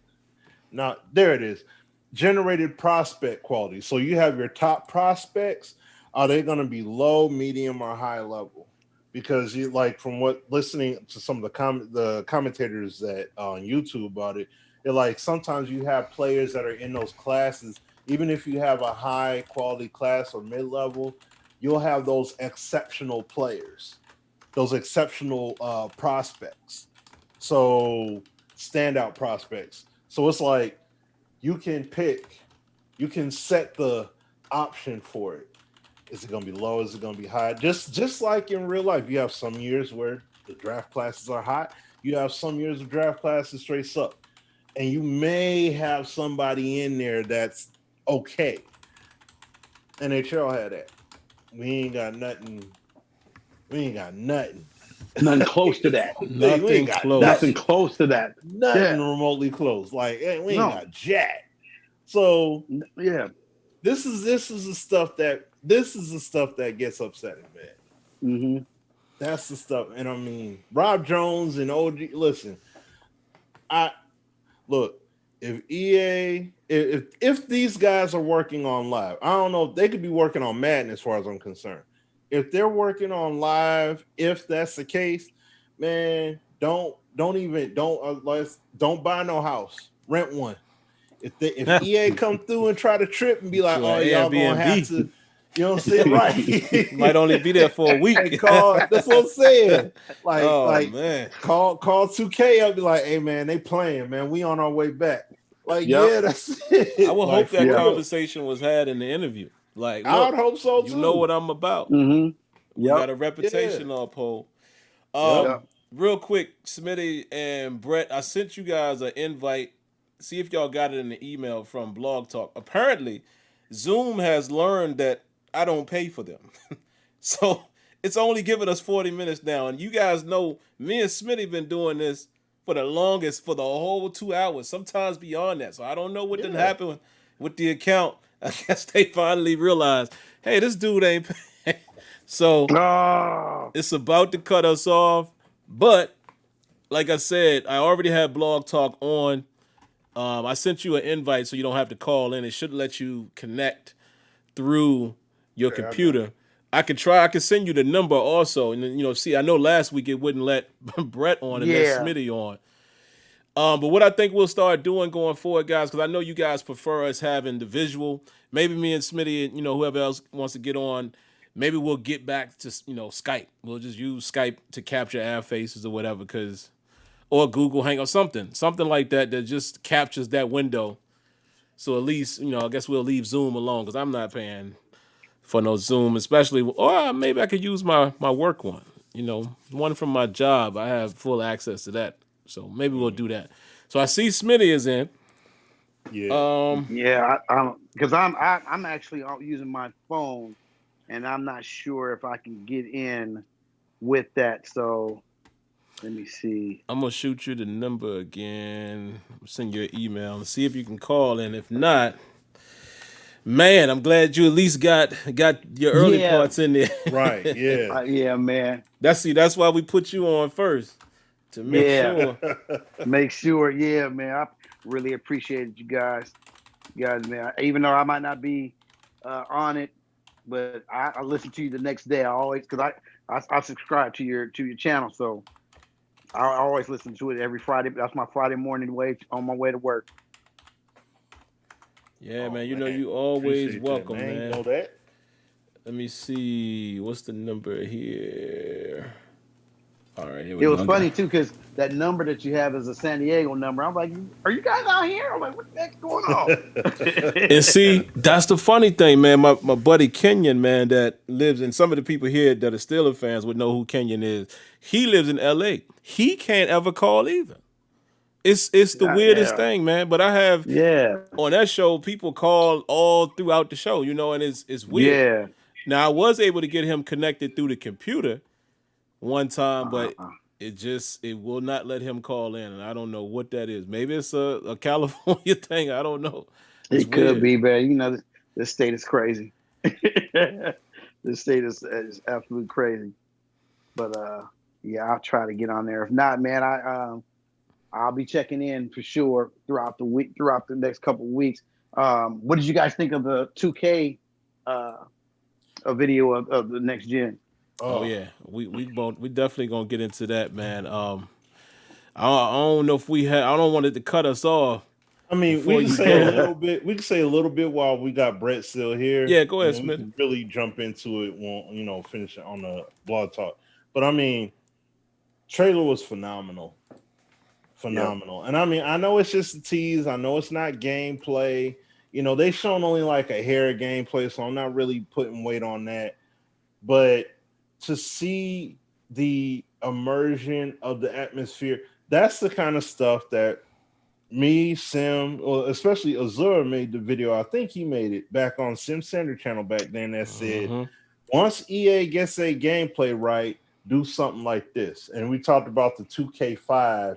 Now, there it is. Generated prospect quality. So you have your top prospects. Are they going to be low, medium, or high level? Because you like from what listening to some of the commentators that on YouTube about it, they're like sometimes you have players that are in those classes even if you have a high quality class or mid level, you'll have those exceptional players, those exceptional prospects. So standout prospects. So it's like you can pick, you can set the option for it. Is it going to be low? Is it going to be high? Just like in real life, you have some years where the draft classes are hot. You have some years of draft classes straight suck, and you may have somebody in there that's okay. NHL had that. We ain't got nothing. We ain't got nothing. Nothing close to that. we Nothing ain't got close. Nothing close to that. Nothing remotely close. Like we ain't No. got jack. So Yeah. this is the stuff that gets upsetting, man. Mm-hmm. That's the stuff. And I mean, Rob Jones and OG. Listen, look. If EA, if these guys are working on live, I don't know. They could be working on Madden as far as I'm concerned. If they're working on live, if that's the case, man, don't buy no house. Rent one. If EA come through and try to trip and be like, oh, y'all gonna have to, you know what I'm saying? Right. Might only be there for a week. Hey, that's what I'm saying. Man. Call 2K up, be like, hey man, they playing, man. We on our way back. Like, Yep. yeah, that's it. I would like, hope that for real. conversation was had in the interview. Like, I look, would hope so too. you know what I'm about. Mm-hmm. We got a reputation to uphold. Yep. Real quick, Smitty and Brett, I sent you guys an invite. See if y'all got it in the email from Blog Talk. Apparently, Zoom has learned that I don't pay for them. So it's only giving us 40 minutes now. And you guys know me and Smitty been doing this for the longest, for the whole 2 hours, sometimes beyond that. So I don't know what didn't happen with the account. I guess they finally realized, hey, this dude ain't paying. So it's about to cut us off. But like I said, I already had Blog Talk on. I sent you an invite so you don't have to call in. It should let you connect through your computer. I could send you the number also. And then, see, I know last week it wouldn't let Brett on and let Smitty on. But what I think we'll start doing going forward, guys, because I know you guys prefer us having the visual. Maybe me and Smitty and, whoever else wants to get on, maybe we'll get back to, Skype. We'll just use Skype to capture our faces or whatever, or Google Hangout, something like that just captures that window. So at least, I guess we'll leave Zoom alone because I'm not paying for no Zoom, especially, or maybe I could use my work one, one from my job. I have full access to that. So maybe we'll do that. So I see Smitty is in. Yeah. Because I'm actually using my phone, and I'm not sure if I can get in with that. So let me see. I'm gonna shoot you the number again. Send you an email and see if you can call in. If not, man, I'm glad you at least got your early parts in there. Right. Yeah. Yeah, man. That's why we put you on first. To make sure. Make sure, yeah, man. I really appreciate you guys. Man. Even though I might not be on it, but I listen to you the next day. I always, because I subscribe to your channel, so I always listen to it every Friday. That's my Friday morning on my way to work. Yeah, man. You always appreciate welcome, that, man. man. You know that? Let me see. What's the number here? All right, here we It go. was funny too, because that number that you have is a San Diego number. I'm like, are you guys out here? I'm like, what the heck's going on? And see, that's the funny thing, man. My buddy Kenyon, man, that lives in, some of the people here that are Steelers fans would know who Kenyon is. He lives in LA. He can't ever call either. It's the weirdest thing, man. But I have on that show, people call all throughout the show, and it's weird. Yeah. Now I was able to get him connected through the computer one time, but it will not let him call in, and I don't know what that is. Maybe it's a California thing. I don't know. It's it could weird. be, but this state is crazy. This state is absolutely crazy. But I'll try to get on there. If not, man, I'll be checking in for sure throughout the next couple of weeks. What did you guys think of the 2K a video of the next gen? Oh yeah, we definitely gonna get into that, man. I don't know if I don't want it to cut us off, I mean, before we can you say a go. little bit. We can say a little bit while we got Brett still here, Yeah, go and ahead, then we Smith. can really jump into it. Finish it on the blog talk. But I mean, trailer was phenomenal. And I mean, I know it's just a tease. I know it's not gameplay. They shown only like a hair of gameplay, so I'm not really putting weight on that. But to see the immersion of the atmosphere, that's the kind of stuff that me, Sim, or especially Azure made the video. I think he made it back on Sim Center channel back then that said, once EA gets their gameplay right, do something like this. And we talked about the 2K5,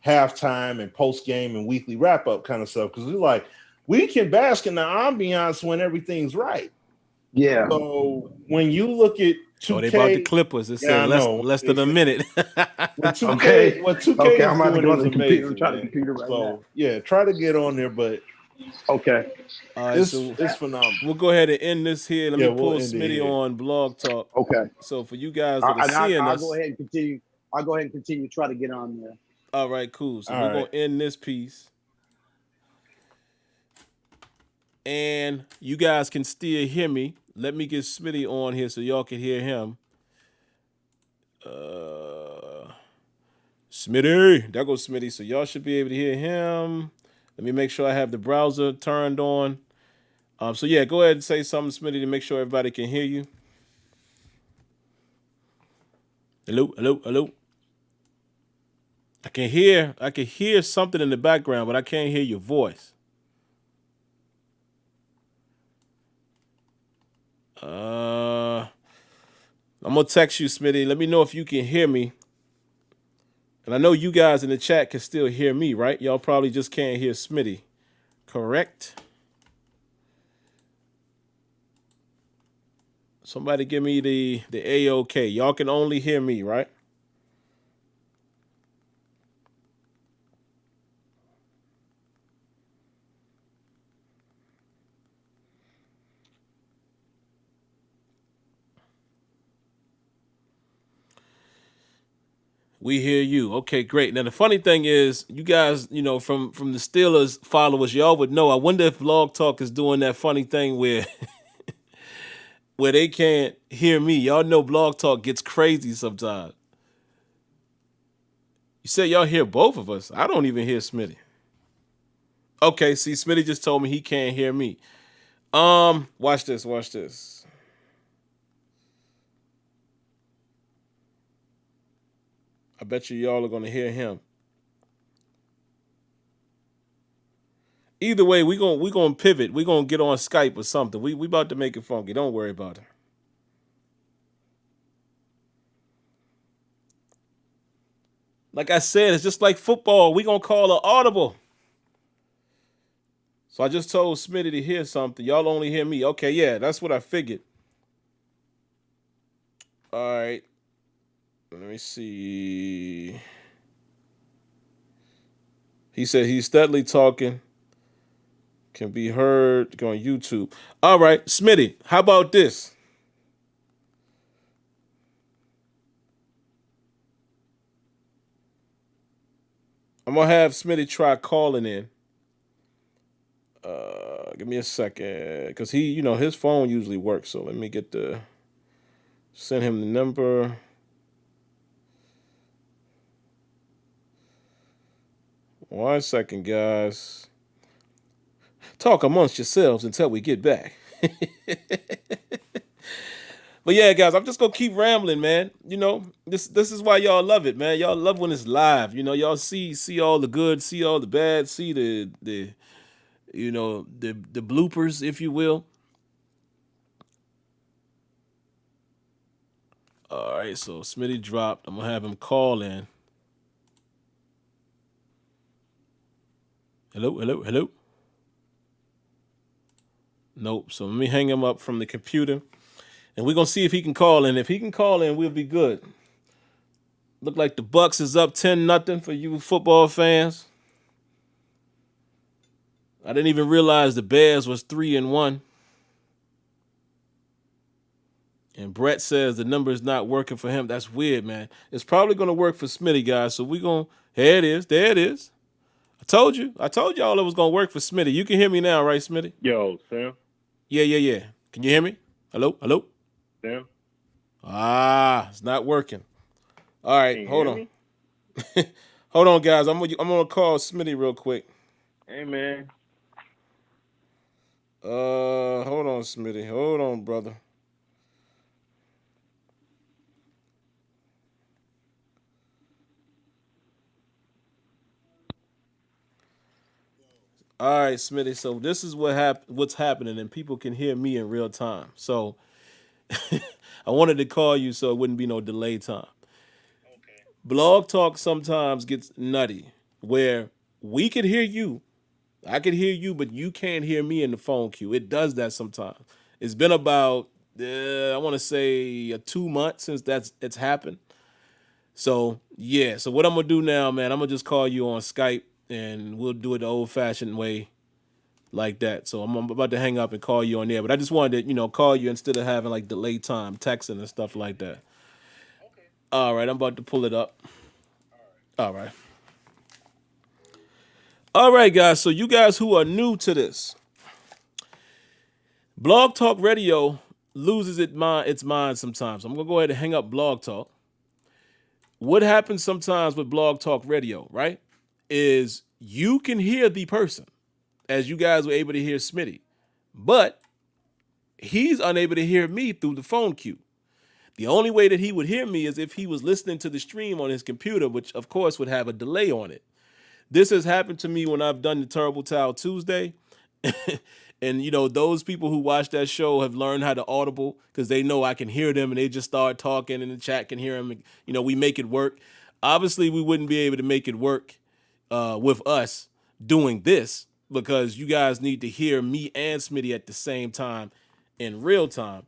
halftime and post game and weekly wrap up kind of stuff. Because we can bask in the ambiance when everything's right. Yeah. So when you look at 2K, They bought the Clippers. It said I know. less than a minute. What 2K, Okay. what 2K Okay, is I'm about to doing go on is the computer. amazing, Try the man. computer right now. So yeah, try to get on there, but Okay. All right, so it's phenomenal. we'll go ahead and end this here. Let me We'll pull end it Smitty here. on Blog Talk. Okay. So for you guys that are seeing I'll us, go ahead and continue. I'll go ahead and continue. Try to get on there. all right, cool. So All we're right. gonna end this piece, and you guys can still hear me. Let me get Smitty on here so y'all can hear him. Smitty, there goes Smitty. So y'all should be able to hear him. Let me make sure I have the browser turned on. So yeah, go ahead and say something, Smitty, to make sure everybody can hear you. Hello. I can hear something in the background, but I can't hear your voice. I'm gonna text you, Smitty. Let me know if you can hear me. And I know you guys in the chat can still hear me, right? Y'all probably just can't hear Smitty. Correct? Somebody give me the A-OK. Y'all can only hear me, right? We hear you. Okay, great. Now the funny thing is, you guys, from the Steelers followers, y'all would know. I wonder if Vlog Talk is doing that funny thing where where they can't hear me. Y'all know Blog Talk gets crazy sometimes. You said y'all hear both of us. I don't even hear Smitty. Okay, see, Smitty just told me he can't hear me. Watch this. I bet y'all are gonna hear him. Either way, we gonna pivot. We gonna get on Skype or something. We about to make it funky. Don't worry about it. Like I said, it's just like football. We gonna call an audible. So I just told Smitty to hear something. Y'all only hear me. Okay, yeah, that's what I figured. All right. Let me see. He said he's steadily talking. Can be heard on YouTube. All right, Smitty, how about this? I'm gonna have Smitty try calling in. Give me a second, because his phone usually works. So let me send him the number. One second, guys. Talk amongst yourselves until we get back. But yeah, guys, I'm just gonna keep rambling, man. This is why y'all love it, man. Y'all love when it's live. Y'all see all the good, see all the bad, see the bloopers, if you will. All right, so Smitty dropped. I'm gonna have him call in. Hello. Nope. So let me hang him up from the computer, and we're gonna see if he can call in. If he can call in, we'll be good. Look like the Bucks is up 10-0 for you football fans. I didn't even realize the Bears was 3-1. And Brett says the number is not working for him. That's weird, man. It's probably going to work for Smitty, guys. So there it is. I I told y'all it was gonna work for Smitty. You can hear me now, right, Smitty? Yo, Sam. Yeah. Can you hear me? Hello. Sam. It's not working. All Can right, you hold hear on. me? Hold on, guys. I'm gonna call Smitty real quick. Hey, man. Hold on, Smitty. Hold on, brother. All right, Smitty. So this is what's happening, and people can hear me in real time. So I wanted to call you so it wouldn't be no delay time. Blog Talk sometimes gets nutty, where we could hear you, I could hear you, but you can't hear me in the phone queue. It does that sometimes. It's been about I want to say 2 months since it's happened. So yeah. So what I'm gonna do now, man? I'm gonna just call you on Skype, and we'll do it the old-fashioned way, like that. So I'm about to hang up and call you on there. But I just wanted to, call you instead of having like delay time texting and stuff like that. All right, I'm about to pull it up. All right. All right, guys. So you guys who are new to this, Blog Talk Radio loses its mind sometimes. I'm gonna go ahead and hang up Blog Talk. What happens sometimes with Blog Talk Radio, right, is you can hear the person, as you guys were able to hear Smitty, but he's unable to hear me through the phone queue. The only way that he would hear me is if he was listening to the stream on his computer, which of course would have a delay on it. This has happened to me when I've done the Terrible Towel Tuesday. And those people who watch that show have learned how to audible because they know I can hear them and they just start talking and the chat can hear them. And, we make it work. Obviously, we wouldn't be able to make it work with us doing this because you guys need to hear me and Smitty at the same time in real time.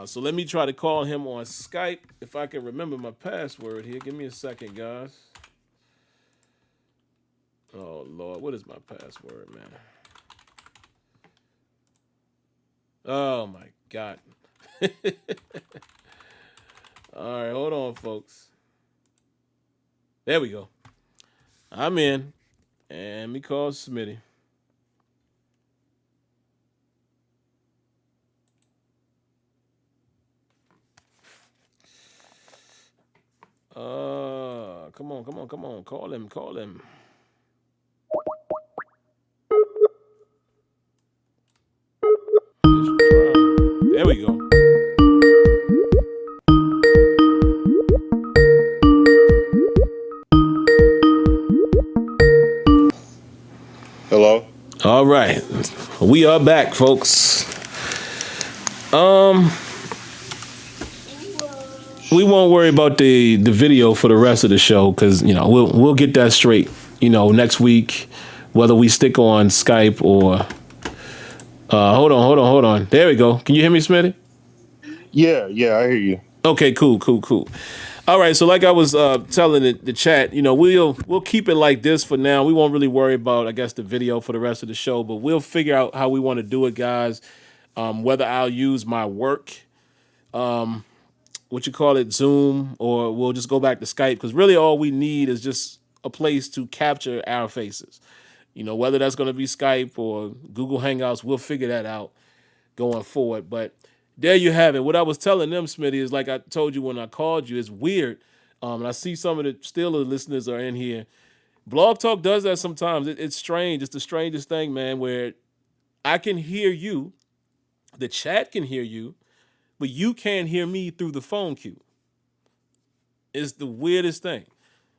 So let me try to call him on Skype if I can remember my password here. Give me a second, guys. Oh, Lord. What is my password, man? Oh, my God. All right, hold on, folks. There we go. I'm in. And me call Smitty. Come on. Call him. There we go. Hello. All right. We are back, folks. We won't worry about the video for the rest of the show because we'll get that straight. Next week, whether we stick on Skype or hold on. There we go. Can you hear me, Smitty? Yeah, I hear you. Okay, cool. All right, so like I was telling the chat, we'll keep it like this for now. We won't really worry about, I guess, the video for the rest of the show, but we'll figure out how we want to do it, guys. Whether I'll use my work, Zoom, or we'll just go back to Skype, because really all we need is just a place to capture our faces. Whether that's going to be Skype or Google Hangouts, we'll figure that out going forward. But there you have it. What I was telling them, Smitty, is like I told you when I called you, it's weird. And I see some of the Steelers listeners are in here. Blog Talk does that sometimes. It's strange. It's the strangest thing, man, where I can hear you, the chat can hear you, but you can't hear me through the phone queue. It's the weirdest thing.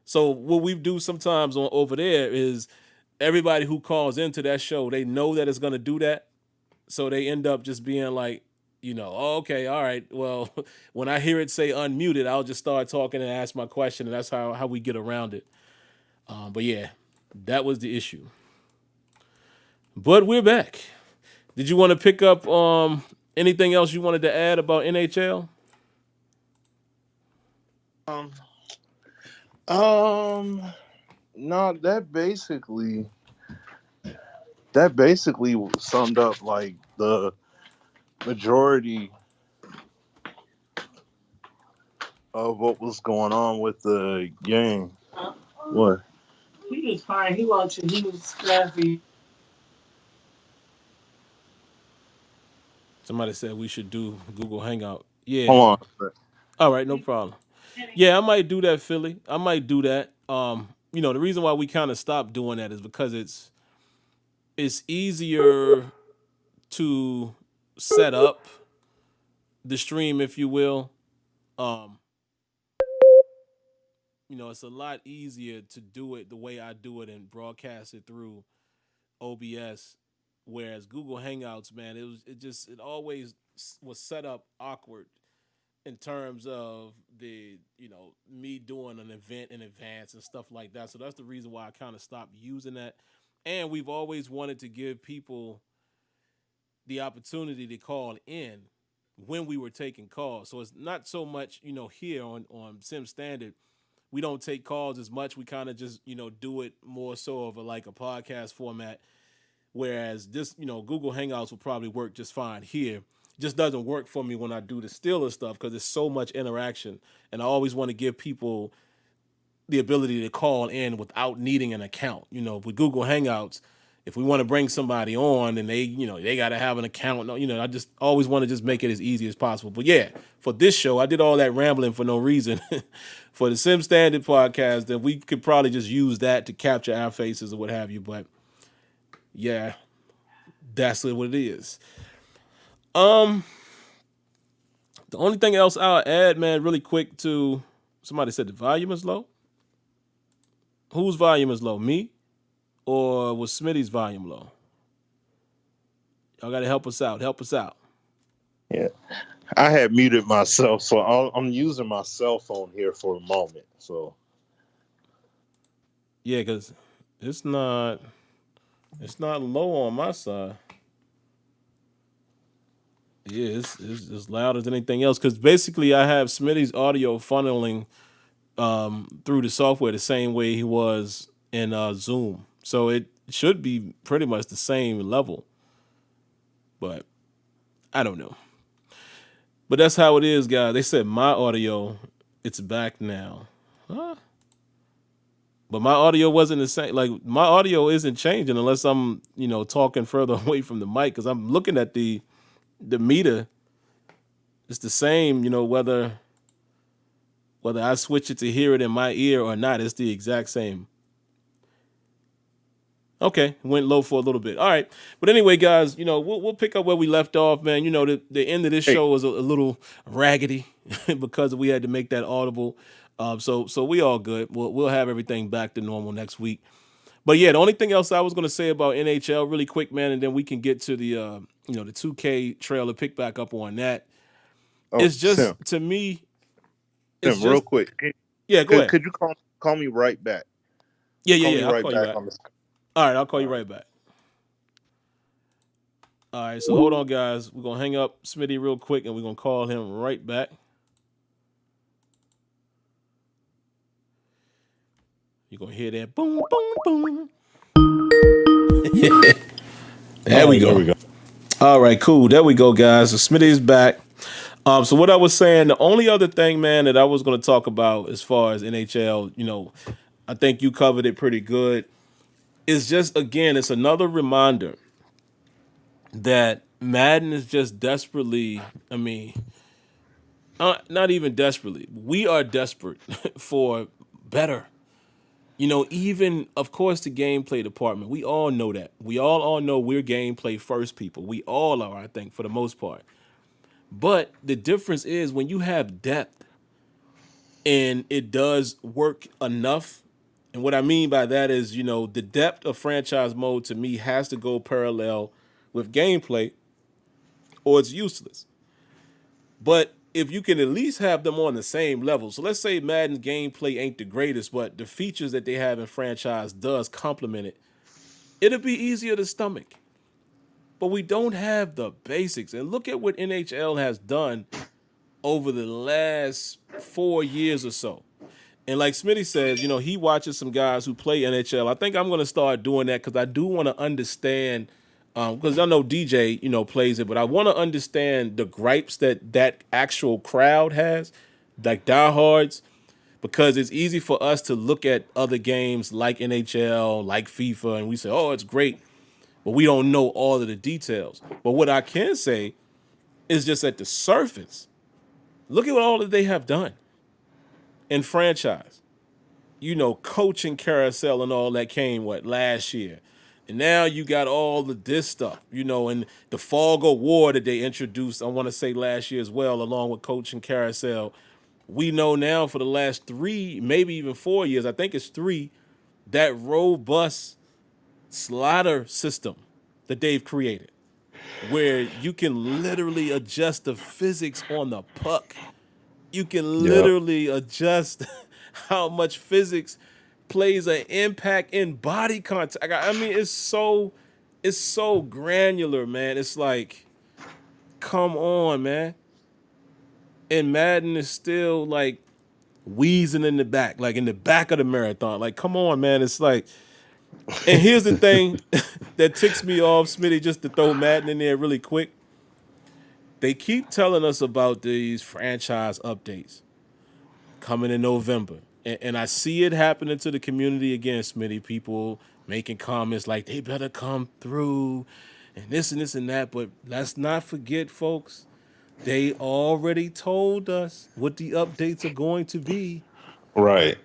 So what we do sometimes over there is everybody who calls into that show, they know that it's going to do that. So they end up just being like, oh, okay, all right. Well, when I hear it say unmuted, I'll just start talking and ask my question, and that's how we get around it. But yeah, that was the issue. But we're back. Did you want to pick up anything else you wanted to add about NHL? No, that basically summed up like the majority of what was going on with the game. What? He was fine. He watching. He was scrappy. Somebody said we should do Google Hangout. Yeah. Hold on. All right, no problem. Yeah, I might do that, Philly. I might do that. The reason why we kind of stopped doing that is because it's easier to set up the stream, if you will. Um, it's a lot easier to do it the way I do it and broadcast it through OBS. Whereas Google Hangouts, man, it always was set up awkward in terms of me doing an event in advance and stuff like that. So that's the reason why I kind of stopped using that. And we've always wanted to give people the opportunity to call in when we were taking calls. So it's not so much, here on Sim Standard, we don't take calls as much. We kind of just, do it more so of like a podcast format. Whereas this, Google Hangouts will probably work just fine here. It just doesn't work for me when I do the Steelers stuff because there's so much interaction. And I always want to give people the ability to call in without needing an account. With Google Hangouts, if we want to bring somebody on and they got to have an account, I just always want to just make it as easy as possible. But yeah, for this show, I did all that rambling for no reason. For the Sim Standard podcast, then we could probably just use that to capture our faces or what have you. But yeah, that's what it is. The only thing else I'll add, man, really quick to somebody said the volume is low. Whose volume is low? Me? Or was Smitty's volume low? Y'all gotta help us out. Help us out. Yeah. I had muted myself, so I'm using my cell phone here for a moment. So Yeah, because it's not low on my side. Yeah, it's as loud as anything else. Because basically, I have Smitty's audio funneling through the software the same way he was in Zoom. So it should be pretty much the same level. But I don't know. But that's how it is, guys. They said my audio, it's back now. Huh? But my audio wasn't the same. Like my audio isn't changing unless I'm, talking further away from the mic because I'm looking at the meter. It's the same, whether I switch it to hear it in my ear or not. It's the exact same. Okay, went low for a little bit. All right, but anyway, guys, we'll pick up where we left off, man. The end of this show was a little raggedy because we had to make that audible. So we all good. We'll have everything back to normal next week. But yeah, the only thing else I was going to say about NHL really quick, man, and then we can get to the the 2K trailer, pick back up on that. It's just Sim, to me. Sim, It's just, real quick. yeah, go ahead. Could you call me right back? Yeah. I'll Right call you back back. on this. All right, I'll call you right back. All right, so hold on, guys. We're going to hang up Smitty real quick, and we're going to call him right back. You're going to hear that boom, boom, boom. There we go. All right, cool. There we go, guys. So Smitty is back. So what I was saying, the only other thing, man, that I was going to talk about as far as NHL, I think you covered it pretty good. It's just, again, it's another reminder that Madden is just desperately, not even desperately. We are desperate for better. Even, of course, the gameplay department. We all know that. We all know we're gameplay first people. We all are, I think, for the most part. But the difference is when you have depth and it does work enough. And what I mean by that is, the depth of franchise mode to me has to go parallel with gameplay or it's useless. But if you can at least have them on the same level. So let's say Madden's gameplay ain't the greatest, but the features that they have in franchise does complement it. It'll be easier to stomach. But we don't have the basics. And look at what NHL has done over the last 4 years or so. And like Smitty says, he watches some guys who play NHL. I think I'm going to start doing that because I do want to understand, because I know DJ, plays it, but I want to understand the gripes that actual crowd has, like diehards, because it's easy for us to look at other games like NHL, like FIFA, and we say, oh, it's great, but we don't know all of the details. But what I can say is just at the surface, look at all that they have done in franchise. Coaching carousel and all that came last year. And now you got all of this stuff, and the fog of war that they introduced, I want to say last year as well, along with coaching carousel. We know now for the last 3, maybe even 4 years, I think it's 3, that robust slider system that they've created, where you can literally adjust the physics on the puck. You can Yep. literally adjust how much physics plays an impact in body contact. I mean, it's so granular, man. It's like, come on, man. And Madden is still like wheezing in the back, like in the back of the marathon. Like, come on, man. It's like, and here's the thing that ticks me off, Smitty, just to throw Madden in there really quick. They keep telling us about these franchise updates coming in November. And I see it happening to the community again, Smitty. People making comments like they better come through and this and that. But let's not forget, folks, they already told us what the updates are going to be. Right.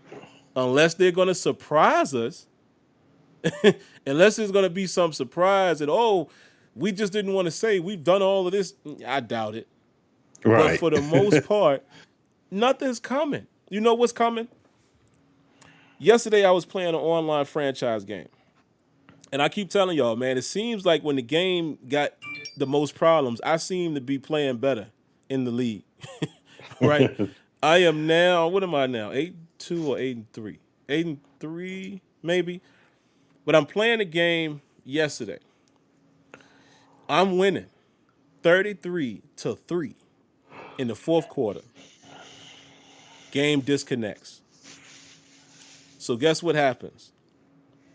Unless they're going to surprise us, unless there's going to be some surprise that, oh, we just didn't want to say we've done all of this. I doubt it. But Right. for the most part, nothing's coming. You know what's coming? Yesterday, I was playing an online franchise game. And I keep telling y'all, man, it seems like when the game got the most problems, I seem to be playing better in the league. Right? I am now, what am I now? 8-2 or 8-3? 8-3, maybe. But I'm playing a game yesterday. I'm winning 33-3 in the fourth quarter. Game disconnects. So guess what happens?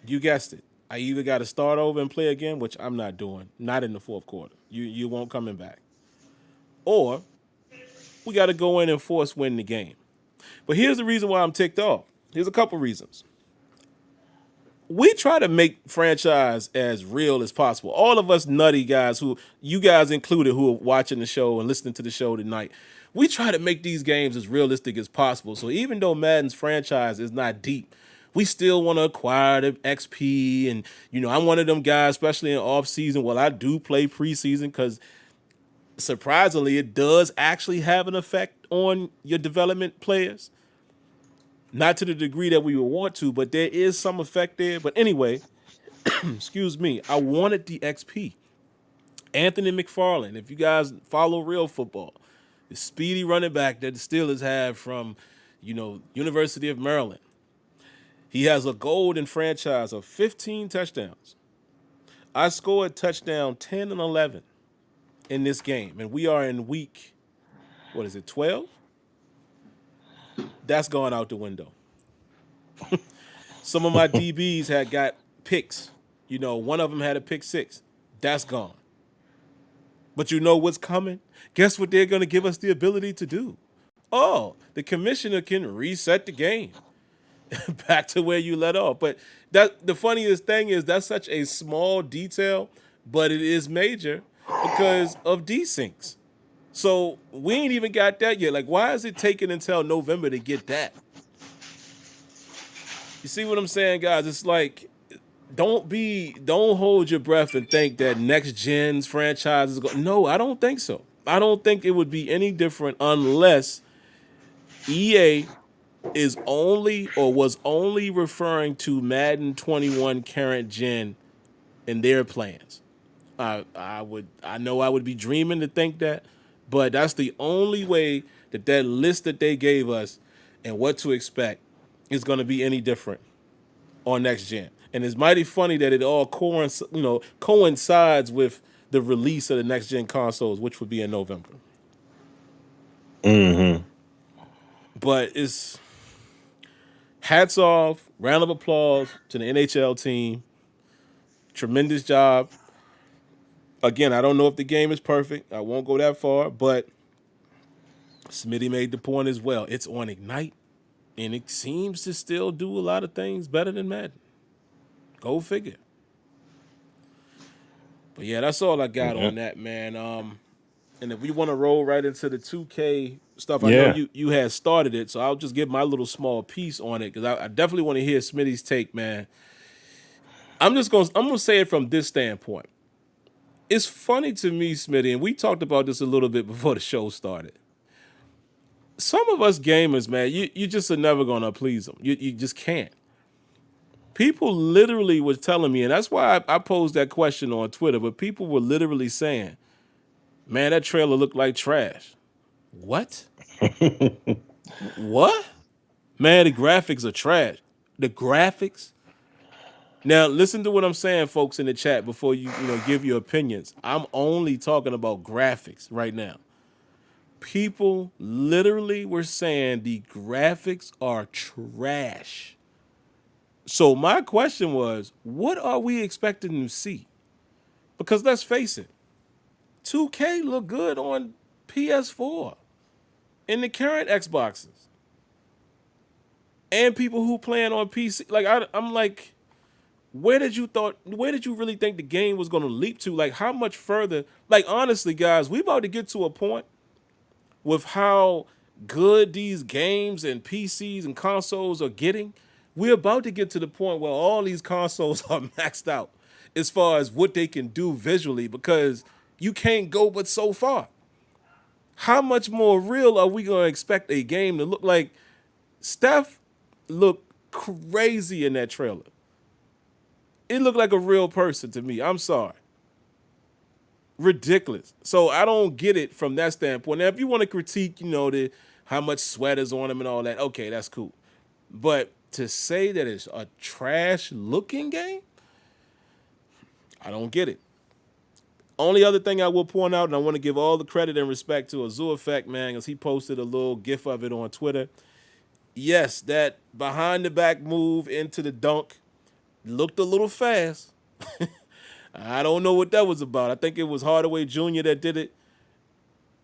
You guessed it. I either got to start over and play again, which I'm not doing, not in the fourth quarter. You won't coming back. Or we got to go in and force win the game. But here's the reason why I'm ticked off. Here's a couple reasons. We try to make franchise as real as possible. All of us nutty guys, who you guys included, who are watching the show and listening to the show tonight, we try to make these games as realistic as possible. So even though Madden's franchise is not deep, we still want to acquire the XP. And, I'm one of them guys, especially in off season. Well, I do play preseason because surprisingly, it does actually have an effect on your development players. Not to the degree that we would want to, but there is some effect there. But anyway, excuse me, I wanted the XP. Anthony McFarland, if you guys follow real football, the speedy running back that the Steelers have from, University of Maryland. He has a golden franchise of 15 touchdowns. I scored touchdown 10 and 11 in this game, and we are in week, 12? That's gone out the window. Some of my DBs had got picks. One of them had a pick 6. That's gone. But you know what's coming? Guess what they're going to give us the ability to do? Oh, the commissioner can reset the game back to where you let off. But the funniest thing is that's such a small detail, but it is major because of desyncs. So we ain't even got that yet. Like, why is it taking until November to get that? You see what I'm saying, guys? It's like, don't hold your breath and think that next gen's franchise is going. No, I don't think so. I don't think it would be any different unless EA is only or was only referring to Madden 21 current gen in their plans. I know I would be dreaming to think that, but that's the only way that list that they gave us and what to expect is going to be any different on next gen. And it's mighty funny that it all coincides with the release of the next gen consoles, which would be in November. Mm-hmm. But it's hats off, round of applause to the NHL team. Tremendous job. Again, I don't know if the game is perfect. I won't go that far, but Smitty made the point as well. It's on Ignite. And it seems to still do a lot of things better than Madden. Go figure. But yeah, that's all I got Yeah. on that, man. And if we want to roll right into the 2K stuff, I know Yeah. you had started it, so I'll just give my little small piece on it because I definitely want to hear Smitty's take, man. I'm gonna say it from this standpoint. It's funny to me, Smitty, and we talked about this a little bit before the show started. Some of us gamers, man, you just are never gonna please them. You just can't. People literally were telling me, and that's why I posed that question on Twitter. But people were literally saying, "Man, that trailer looked like trash." What? What? Man, the graphics are trash. The graphics. Now, listen to what I'm saying, folks, in the chat before you give your opinions. I'm only talking about graphics right now. People literally were saying the graphics are trash. So my question was, what are we expecting to see? Because let's face it, 2K look good on PS4 in the current Xboxes. And people who playing on PC. Like I'm like, where did you really think the game was gonna leap to? Like how much further? Like honestly, guys, we about to get to a point with how good these games and PCs and consoles are getting. We're about to get to the point where all these consoles are maxed out as far as what they can do visually because you can't go but so far. How much more real are we going to expect a game to look like? Steph looked crazy in that trailer. It looked like a real person to me. I'm sorry. Ridiculous. So I don't get it from that standpoint. Now, if you want to critique, how much sweat is on him and all that, okay, that's cool. But to say that it's a trash looking game, I don't get it. Only other thing I will point out, and I want to give all the credit and respect to AzureEffect, man, because he posted a little gif of it on Twitter. Yes, that behind the back move into the dunk looked a little fast. I don't know what that was about. I think it was Hardaway Jr. that did it.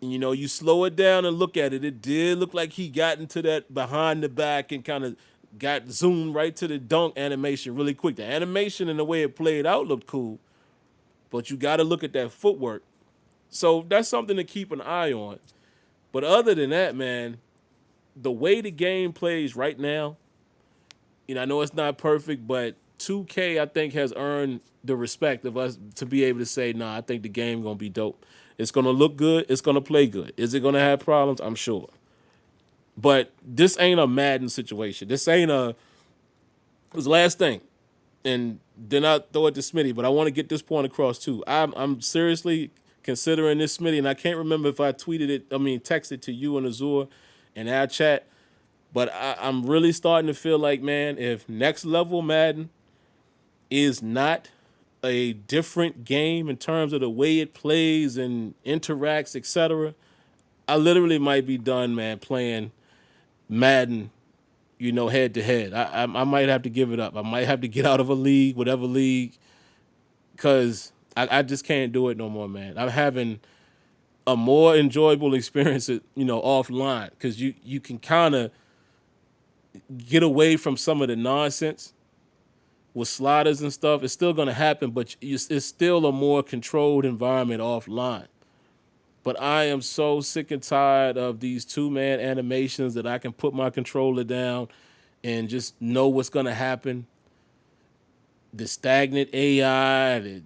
And, you slow it down and look at it. It did look like he got into that behind the back and kind of got zoomed right to the dunk animation really quick. The animation and the way it played out looked cool, but you got to look at that footwork. So that's something to keep an eye on. But other than that, man, the way the game plays right now, I know it's not perfect, but 2K, I think, has earned the respect of us to be able to say, nah, I think the game going to be dope. It's going to look good. It's going to play good. Is it going to have problems? I'm sure. But this ain't a Madden situation. This ain't a... It was the last thing. And then I'll throw it to Smitty, but I want to get this point across, too. I'm seriously considering this, Smitty, and I can't remember if I texted to you and Azure in our chat, but I'm really starting to feel like, man, if next level Madden is not a different game in terms of the way it plays and interacts, etc., I literally might be done, man, playing Madden, head to head. I might have to give it up. I might have to get out of a league, whatever league, because I just can't do it no more, man. I'm having a more enjoyable experience, offline, because you can kind of get away from some of the nonsense with sliders and stuff. It's still going to happen, but it's still a more controlled environment offline. But I am so sick and tired of these two-man animations that I can put my controller down and just know what's going to happen. The stagnant AI,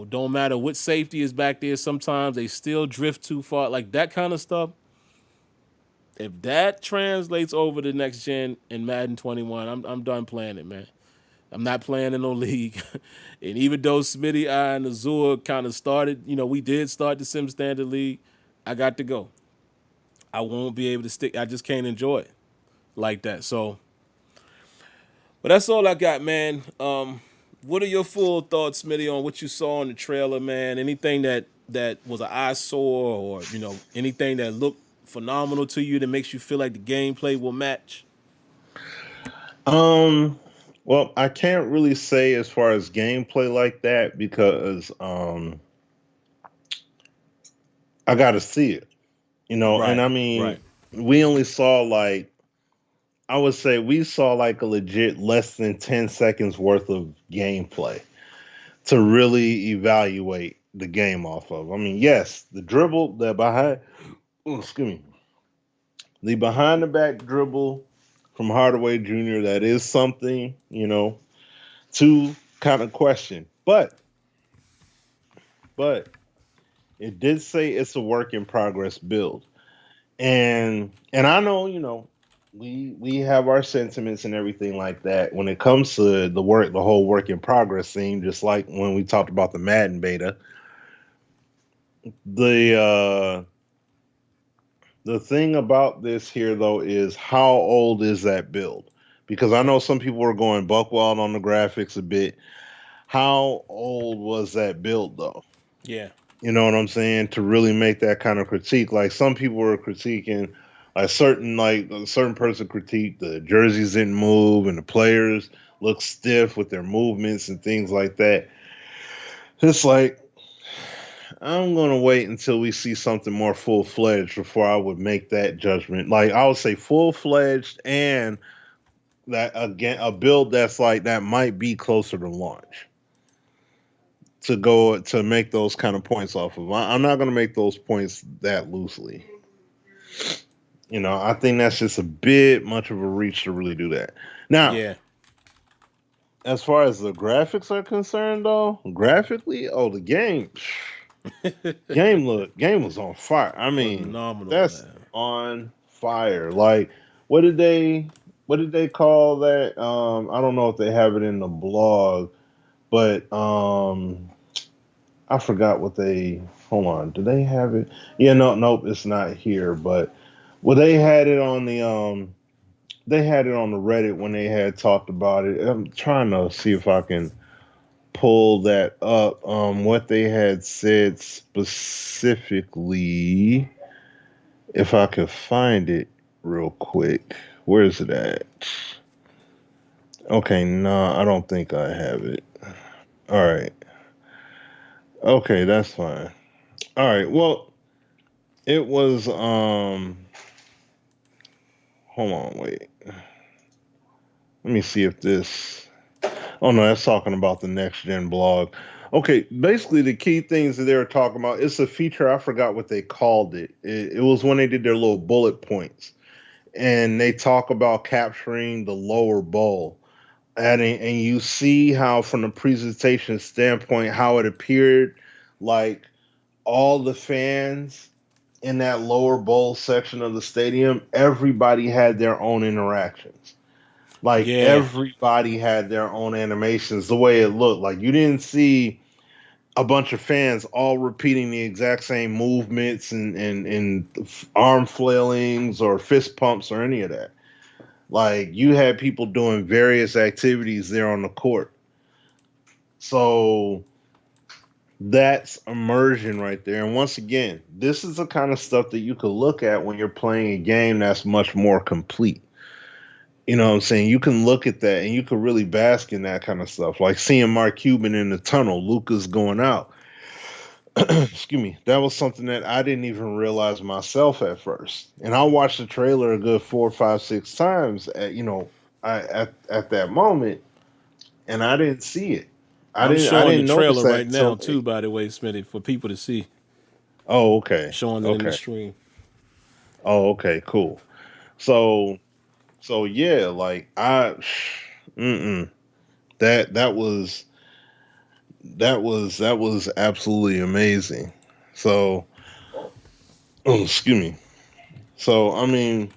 don't matter what safety is back there, sometimes they still drift too far. Like that kind of stuff. If that translates over to next gen in Madden 21, I'm done playing it, man. I'm not playing in no league. And even though Smitty, I, and Azure kind of started, we did start the Sim Standard League, I got to go. I won't be able to stick. I just can't enjoy it like that. So, but that's all I got, man. What are your full thoughts, Smitty, on what you saw in the trailer, man? Anything that was an eyesore or, anything that looked phenomenal to you that makes you feel like the gameplay will match? Well, I can't really say as far as gameplay like that because I got to see it, Right, and I right. mean, we only saw like I would say we saw like a legit less than 10 seconds worth of gameplay to really evaluate the game off of. I mean, yes, the dribble, excuse me, the behind the back dribble from Hardaway Jr., that is something, to kind of question. But it did say it's a work in progress build. And I know, we have our sentiments and everything like that when it comes to the whole work in progress thing, just like when we talked about the Madden beta. The the thing about this here though is how old is that build? Because I know some people were going buck wild on the graphics a bit. How old was that build though? Yeah. You know what I'm saying? To really make that kind of critique. Like some people were critiquing a certain person critiqued the jerseys didn't move and the players look stiff with their movements and things like that. It's like I'm gonna wait until we see something more full fledged before I would make that judgment. Like I would say full fledged and that again a build that's like that might be closer to launch to go to make those kind of points off of. I'm not gonna make those points that loosely. I think that's just a bit much of a reach to really do that. Now, Yeah. as far as the graphics are concerned, though, graphically, the game was on fire. I mean, Phenomenal, that's man. on fire. Like, what did they call that? I don't know if they have it in the blog, but I forgot what they. Hold on, do they have it? Yeah, no, nope, it's not here. But well, they had it on the Reddit when they had talked about it. I'm trying to see if I can pull that up. What they had said specifically, if I could find it real quick. Where is it at? Okay, no, I don't think I have it. All right. Okay, that's fine. All right. Well, it was hold on, wait. Let me see if this. Oh no, that's talking about the next gen blog. Okay, basically the key things that they were talking about. It's a feature I forgot what they called it. It was when they did their little bullet points, and they talk about capturing the lower bowl, and you see how from the presentation standpoint how it appeared like all the fans in that lower bowl section of the stadium, everybody had their own interactions. Like Yeah. everybody had their own animations, the way it looked. Like you didn't see a bunch of fans all repeating the exact same movements and arm flailings or fist pumps or any of that. Like you had people doing various activities there on the court. So that's immersion right there. And once again, this is the kind of stuff that you could look at when you're playing a game that's much more complete. You know what I'm saying? You can look at that and you can really bask in that kind of stuff. Like seeing Mark Cuban in the tunnel, Luca's going out. Excuse me. That was something that I didn't even realize myself at first. And I watched the trailer a good 4, 5, 6 times at that moment, and I didn't see it. I I'm didn't I showing the didn't notice trailer that right until now too, by the way, Smitty, for people to see. oh okay. Showing it in the Okay. stream. Oh okay, cool. So so yeah, like mm-mm. That was absolutely amazing. So, excuse me. So, I mean,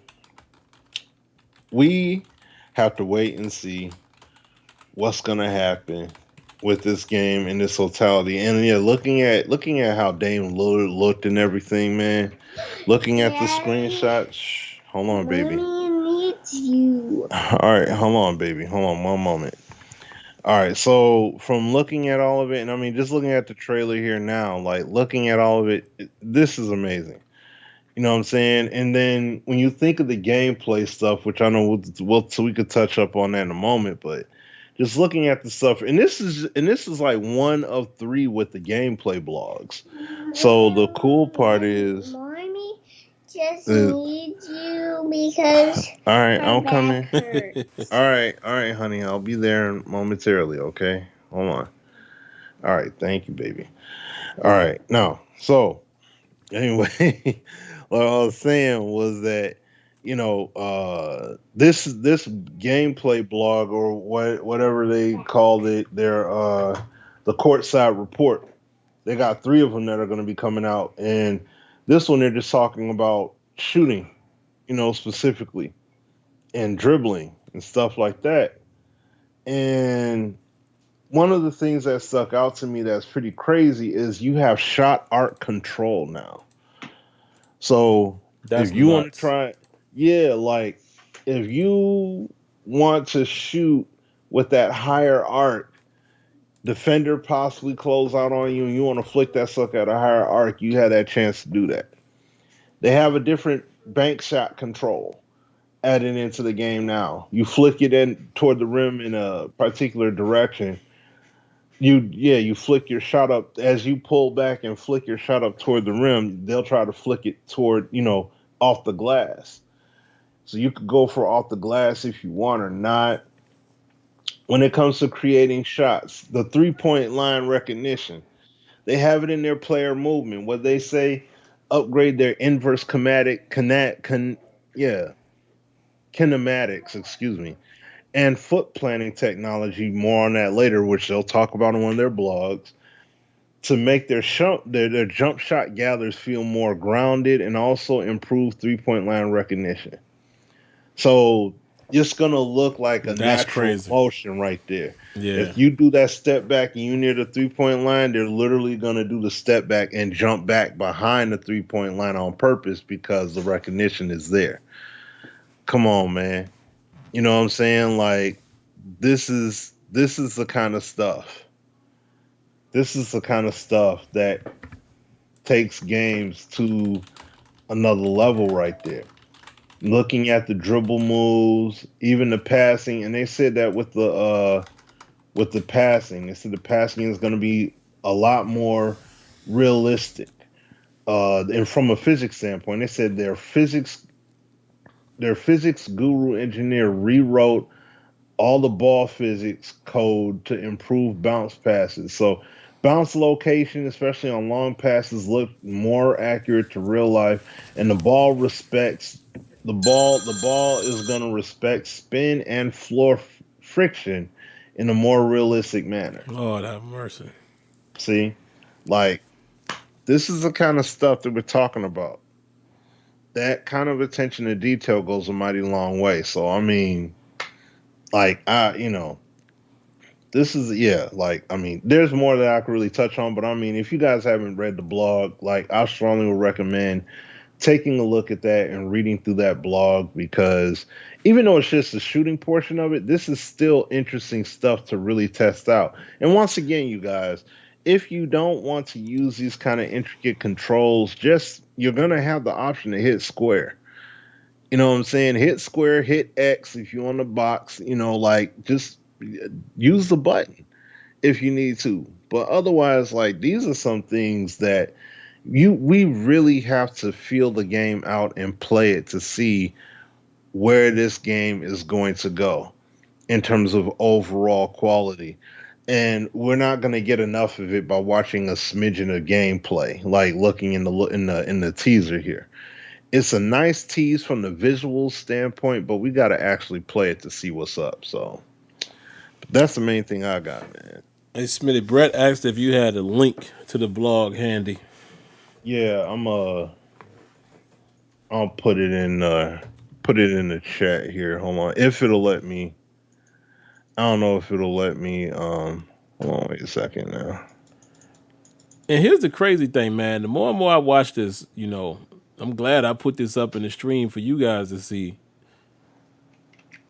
we have to wait and see what's gonna happen with this game in this totality. And yeah, looking at how Dame Lillard looked and everything, man. Looking at the screenshots. Hold on, baby. Mommy needs you. All right, hold on, baby. Hold on one moment. All right, so from looking at all of it, and I mean, just looking at the trailer here now, like looking at all of it, this is amazing. You know what I'm saying? And then when you think of the gameplay stuff, which I know so we could touch up on that in a moment, but just looking at the stuff, and this is like one of three with the gameplay blogs. So the cool part is, mommy just needs you because All right, my I'm back coming. hurts. All right, honey. I'll be there momentarily. Okay, hold on. All right, thank you, baby. All right, now, so anyway, what I was saying was that this gameplay blog or whatever they called it, their the courtside report. They got three of them that are going to be coming out, and this one they're just talking about shooting, specifically and dribbling and stuff like that. And one of the things that stuck out to me that's pretty crazy is you have shot art control now. So That's if you want to nuts. try, yeah, like if you want to shoot with that higher arc, defender possibly close out on you, and you want to flick that sucker at a higher arc, you have that chance to do that. They have a different bank shot control added into the game now. You flick it in toward the rim in a particular direction. You flick your shot up as you pull back and flick your shot up toward the rim. They'll try to flick it toward off the glass. So you could go for off the glass if you want or not. When it comes to creating shots, the 3 point line recognition, they have it in their player movement. What they say, upgrade their inverse yeah, kinematics, excuse me, and foot planning technology. More on that later, which they'll talk about in one of their blogs to make their jump shot gatherers feel more grounded and also improve 3 point line recognition. So it's gonna look like a That's natural crazy. motion right there. Yeah. If you do that step back and you near the 3 point line, they're literally gonna do the step back and jump back behind the 3 point line on purpose because the recognition is there. Come on, man. You know what I'm saying? Like this is the kind of stuff. This is the kind of stuff that takes games to another level right there. Looking at the dribble moves, even the passing, and they said that with the passing, they said the passing is going to be a lot more realistic. And from a physics standpoint, they said their physics guru engineer rewrote all the ball physics code to improve bounce passes. So bounce location, especially on long passes, look more accurate to real life, and the ball is gonna respect spin and floor friction in a more realistic manner. Lord have mercy. See, like this is the kind of stuff that we're talking about. That kind of attention to detail goes a mighty long way. So I mean, like this is like I mean, there's more that I could really touch on, but I mean, if you guys haven't read the blog, like I strongly would recommend taking a look at that and reading through that blog because even though it's just the shooting portion of it, this is still interesting stuff to really test out. And once again, you guys, if you don't want to use these kind of intricate controls, just you're gonna have the option to hit square. You know what I'm saying? Hit square, hit X if you're on the box, like just use the button if you need to. But otherwise, like these are some things that we really have to feel the game out and play it to see where this game is going to go in terms of overall quality. And we're not going to get enough of it by watching a smidgen of gameplay, like looking in the teaser here. It's a nice tease from the visual standpoint, but we got to actually play it to see what's up. So that's the main thing I got, man. Hey, Smitty, Brett asked if you had a link to the blog handy. Yeah, I'll put it in the chat here. Hold on. If it'll let me. I don't know if it'll let me hold on, wait a second now. And here's the crazy thing, man. The more and more I watch this, I'm glad I put this up in the stream for you guys to see.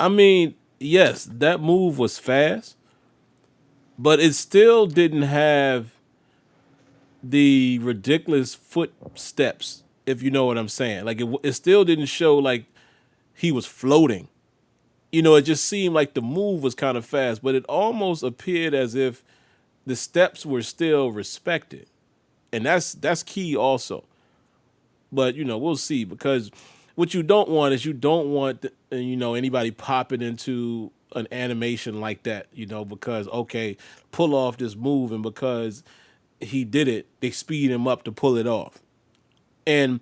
I mean, yes, that move was fast, but it still didn't have the ridiculous footsteps, if you know what I'm saying. Like it still didn't show like he was floating. It just seemed like the move was kind of fast, but it almost appeared as if the steps were still respected. And that's key also. But we'll see because what you don't want is anybody popping into an animation like that, because okay, pull off this move, and because he did it, they speed him up to pull it off. And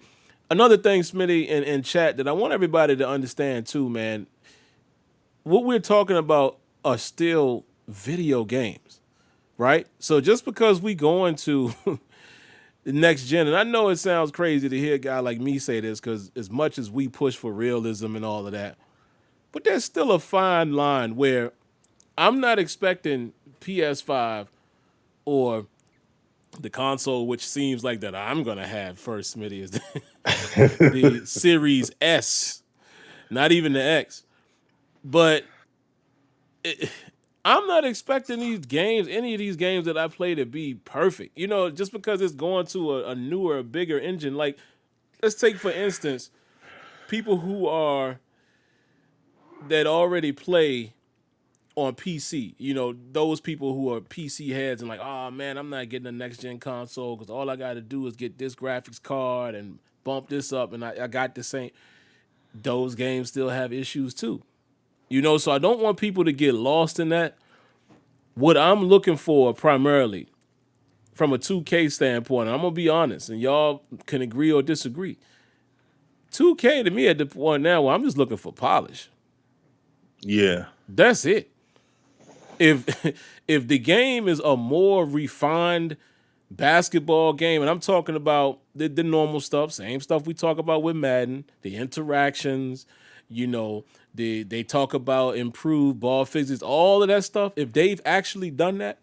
another thing, Smitty, in chat that I want everybody to understand too, man, what we're talking about are still video games, right? So just because we go into the next gen, and I know it sounds crazy to hear a guy like me say this, because as much as we push for realism and all of that, but there's still a fine line where I'm not expecting PS5 or the console, which seems like that I'm gonna have first, Smitty, is the Series S, not even the X. But I'm not expecting any of these games that I play to be perfect. Just because it's going to a newer, a bigger engine. Like, let's take for instance, people that already play on PC. Those people who are PC heads and like, oh man, I'm not getting a next gen console because all I got to do is get this graphics card and bump this up, and I got the same. Those games still have issues too. So I don't want people to get lost in that. What I'm looking for primarily from a 2K standpoint, and I'm going to be honest, and y'all can agree or disagree. 2K to me at the point now where I'm just looking for polish. Yeah. That's it. If if the game is a more refined basketball game, and I'm talking about the normal stuff, same stuff we talk about with Madden, the interactions, they talk about improved ball physics, all of that stuff. If they've actually done that,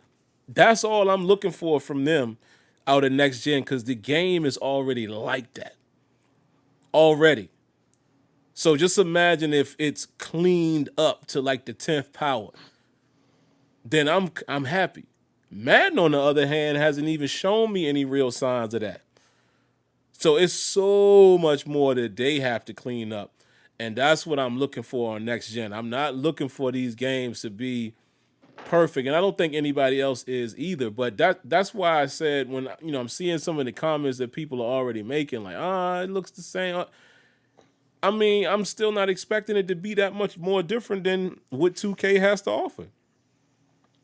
that's all I'm looking for from them out of next gen, because the game is already like that. Already. So just imagine if it's cleaned up to like the 10th power. Then I'm happy. Madden, on the other hand, hasn't even shown me any real signs of that. So it's so much more that they have to clean up. And that's what I'm looking for on next gen. I'm not looking for these games to be perfect, and I don't think anybody else is either. But that's why I said, when I'm seeing some of the comments that people are already making, like, it looks the same. I mean, I'm still not expecting it to be that much more different than what 2K has to offer.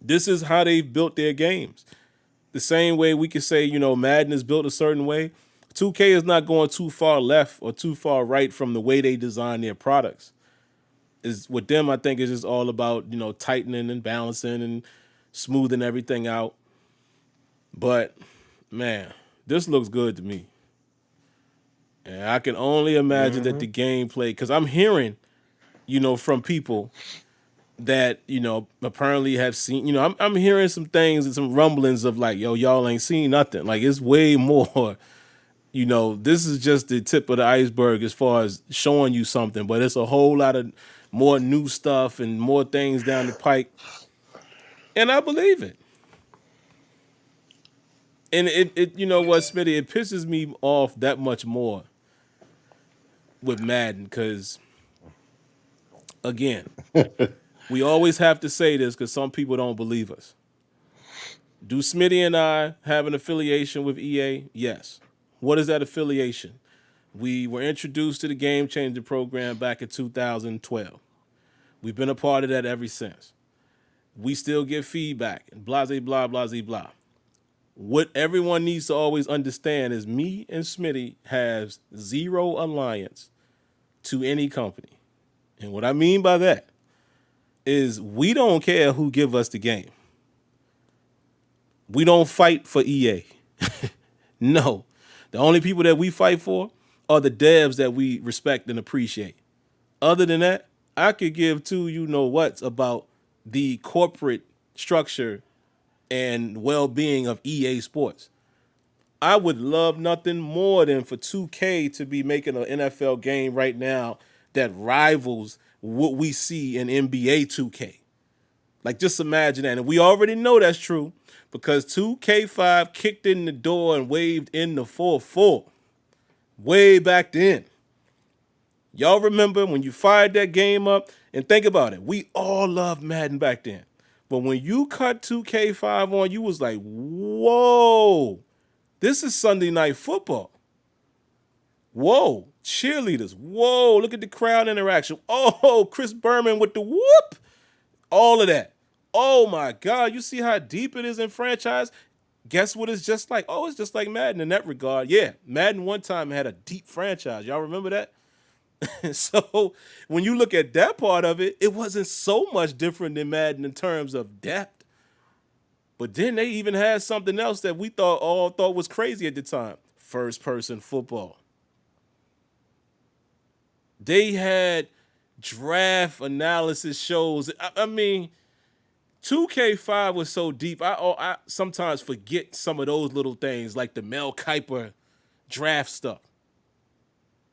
This is how they've built their games. The same way we could say, Madden is built a certain way. 2K is not going too far left or too far right from the way they design their products. Is with them, I think it's just all about, tightening and balancing and smoothing everything out. But man, this looks good to me. And I can only imagine that the gameplay, because I'm hearing, from people that, apparently have seen, I'm hearing some things and some rumblings of like, yo, y'all ain't seen nothing. Like, it's way more, this is just the tip of the iceberg as far as showing you something, but it's a whole lot of more new stuff and more things down the pike. And I believe it. And it you know what, Smitty, it pisses me off that much more with Madden, because, again, we always have to say this because some people don't believe us. Do Smitty and I have an affiliation with EA? Yes. What is that affiliation? We were introduced to the Game Changer program back in 2012. We've been a part of that ever since. We still get feedback and blah, blah, blah, blah. What everyone needs to always understand is me and Smitty has zero alliance to any company. And what I mean by that is we don't care who give us the game. We don't fight for EA. No. The only people that we fight for are the devs that we respect and appreciate. Other than that, I could give two you-know-whats about the corporate structure and well-being of EA Sports. I would love nothing more than for 2K to be making an NFL game right now that rivals what we see in NBA 2K. Like, just imagine that. And we already know that's true because 2K5 kicked in the door and waved in the 4-4 way back then. Y'all remember when you fired that game up? And think about it. We all loved Madden back then. But when you cut 2K5 on, you was like, whoa, this is Sunday Night Football. Whoa, cheerleaders. Whoa, look at the crowd interaction. Oh, Chris Berman with the whoop. All of that. Oh my God, you see how deep it is in franchise? Guess what it's just like? Oh, it's just like Madden in that regard. Yeah, Madden one time had a deep franchise. Y'all remember that? So when you look at that part of it, it wasn't so much different than Madden in terms of depth. But then they even had something else that we all thought was crazy at the time. First person football. They had draft analysis shows. I mean, 2K5 was so deep. I sometimes forget some of those little things like the Mel Kiper draft stuff.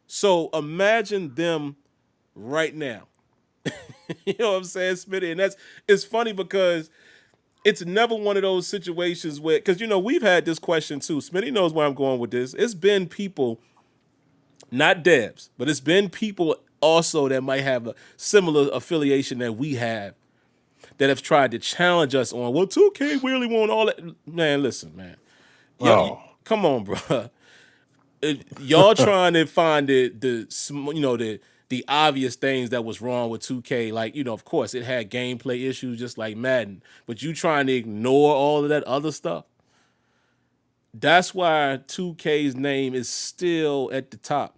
So imagine them right now. You know what I'm saying, Smitty? And it's funny because it's never one of those situations where, because we've had this question too. Smitty knows where I'm going with this. It's been people, not devs, but it's been people also that might have a similar affiliation that we have that have tried to challenge us on, well, 2K really want all that. Man, listen, man. Oh, Come on, bro. Y'all trying to find the obvious things that was wrong with 2K. Like, of course, it had gameplay issues just like Madden. But you trying to ignore all of that other stuff. That's why 2K's name is still at the top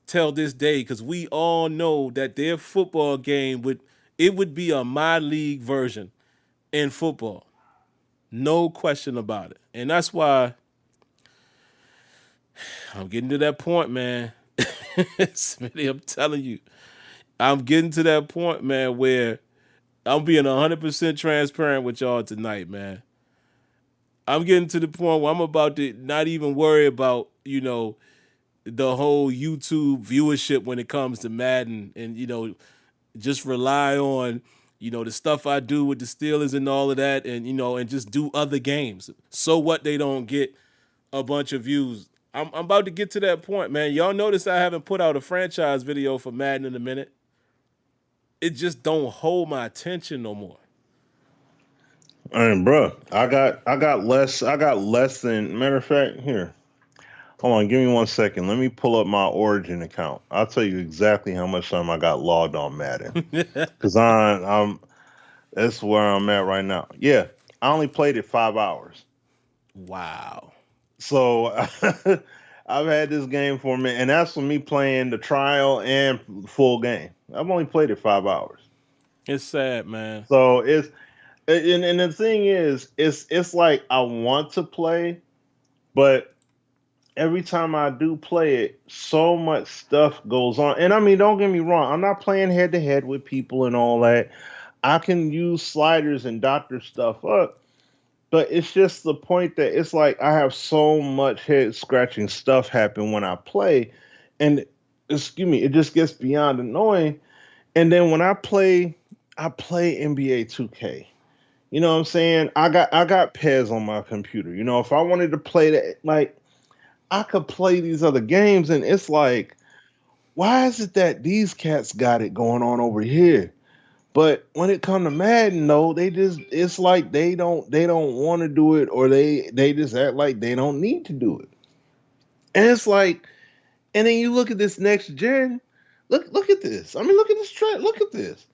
till this day, because we all know that their football game would be a My League version in football. No question about it. And that's why I'm getting to that point, man. Smitty, I'm telling you. I'm getting to that point, man, where I'm being 100% transparent with y'all tonight, man. I'm getting to the point where I'm about to not even worry about, the whole YouTube viewership when it comes to Madden and, just rely on, the stuff I do with the Steelers and all of that and, and just do other games. So what they don't get a bunch of views. I'm about to get to that point, man. Y'all notice I haven't put out a franchise video for Madden in a minute. It just don't hold my attention no more. and bro, I got less than. Matter of fact, here, hold on, give me 1 second. Let me pull up my Origin account. I'll tell you exactly how much time I got logged on Madden, because I'm that's where I'm at right now. Yeah, I only played it 5 hours. Wow. So I've had this game for me, and that's for me playing the trial and full game. I've only played it 5 hours. It's sad, man. So and the thing is, it's like I want to play, but every time I do play it, so much stuff goes on. And I mean, don't get me wrong, I'm not playing head to head with people and all that. I can use sliders and doctor stuff up, but it's just the point that it's like I have so much head scratching stuff happen when I play, and excuse me, it just gets beyond annoying. And then when I play NBA 2K. You know what I'm saying? I got Pez on my computer. If I wanted to play that, like I could play these other games, and it's like, why is it that these cats got it going on over here? But when it come to Madden, no, it's like they don't want to do it, or they just act like they don't need to do it. And it's like, and then you look at this next gen, look at this. I mean, look at this trend, look at this.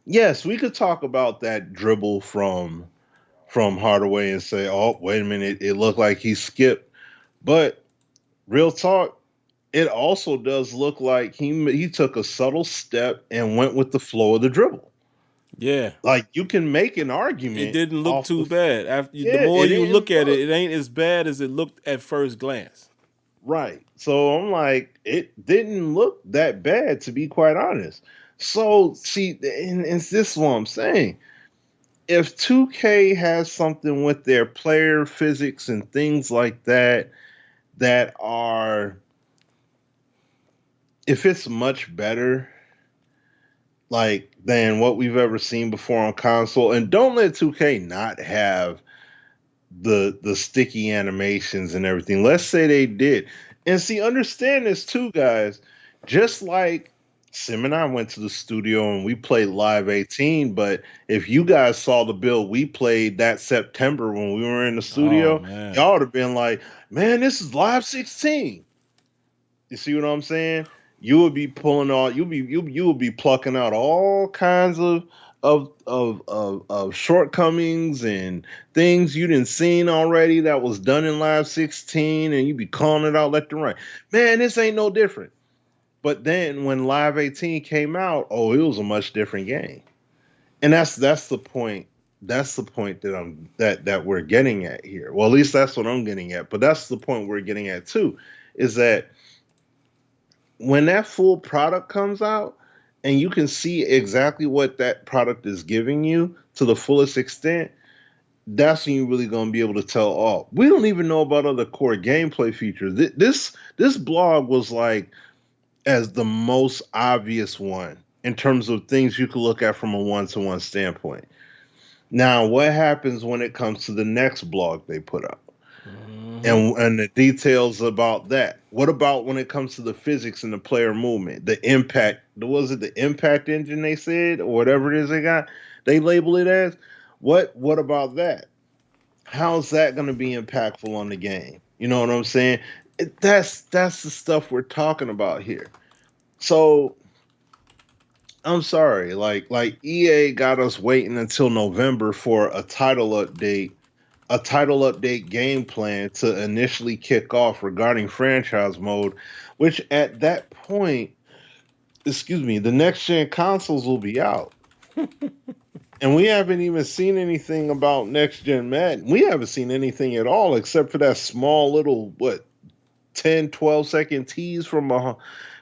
Yes, we could talk about that dribble from Hardaway and say, oh, wait a minute, it looked like he skipped. But real talk, it also does look like he took a subtle step and went with the flow of the dribble. Yeah. Like you can make an argument. It didn't look off too bad. The yeah, more it you didn't look at look it, it ain't as bad as it looked at first glance. right. So I'm like, it didn't look that bad, to be quite honest. So see, and this is what I'm saying. If 2K has something with their player physics and things like that that are, if it's much better like than what we've ever seen before on console, and don't let 2K not have the sticky animations and everything. Let's say they did. And see, understand this too, guys. Just like Sim and I went to the studio and we played Live 18, but if you guys saw the build we played that September when we were in the Oh studio, man. y'all would have been like, man, this is Live 16. You see what I'm saying? You would be pulling all you would be plucking out all kinds of shortcomings and things you didn't seen already that was done in Live 16, and you be calling it out left and right. Man, this ain't no different. But then when Live 18 came out, oh, it was a much different game. And that's the point. That's the point that we're getting at here. Well, at least that's what I'm getting at. But that's the point we're getting at too, is that when that full product comes out and you can see exactly what that product is giving you to the fullest extent, that's when you're really going to be able to tell, oh, we don't even know about other core gameplay features. This blog was like as the most obvious one in terms of things you could look at from a one-to-one standpoint. Now, what happens when it comes to the next blog they put up? And the details about that. What about when it comes to the physics and the player movement, the impact? Was it the impact engine they said, or whatever it is they got? They label it as. What about that? How's that going to be impactful on the game? You know what I'm saying? That's the stuff we're talking about here. So I'm sorry, like EA got us waiting until November for a title update game plan to initially kick off regarding franchise mode, which at that point, excuse me, the next gen consoles will be out. And we haven't even seen anything about next gen Madden. We haven't seen anything at all except for that small little, what, 10, 12-second tease from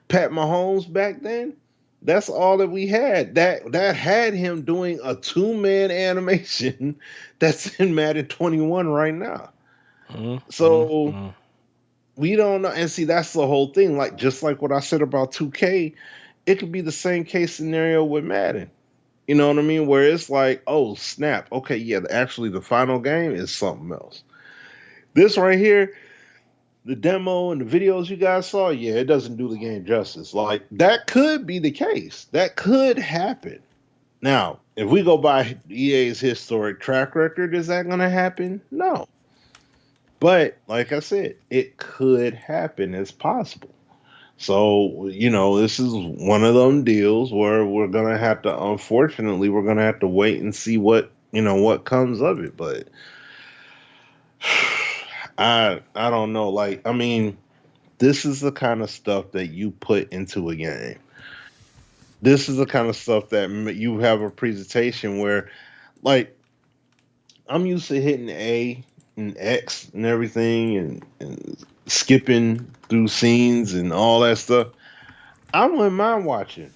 Pat Mahomes back then. That's all that we had. That had him doing a two-man animation that's in Madden 21 right now. So we don't know. And see, that's the whole thing. Like just like what I said about 2K, it could be the same case scenario with Madden. You know what I mean? Where it's like, oh snap, okay, yeah, actually the final game is something else. This right here, the demo and the videos you guys saw, yeah, it doesn't do the game justice. Like that could be the case. That could happen. Now, if we go by EA's historic track record, is that going to happen? No. But like I said, it could happen. It's possible. So, this is one of them deals where we're going to have to, unfortunately, we're going to have to wait and see what comes of it. But I don't know. Like, I mean, this is the kind of stuff that you put into a game. This is the kind of stuff that you have a presentation where, like, I'm used to hitting A and X and everything and skipping through scenes and all that stuff. I wouldn't mind watching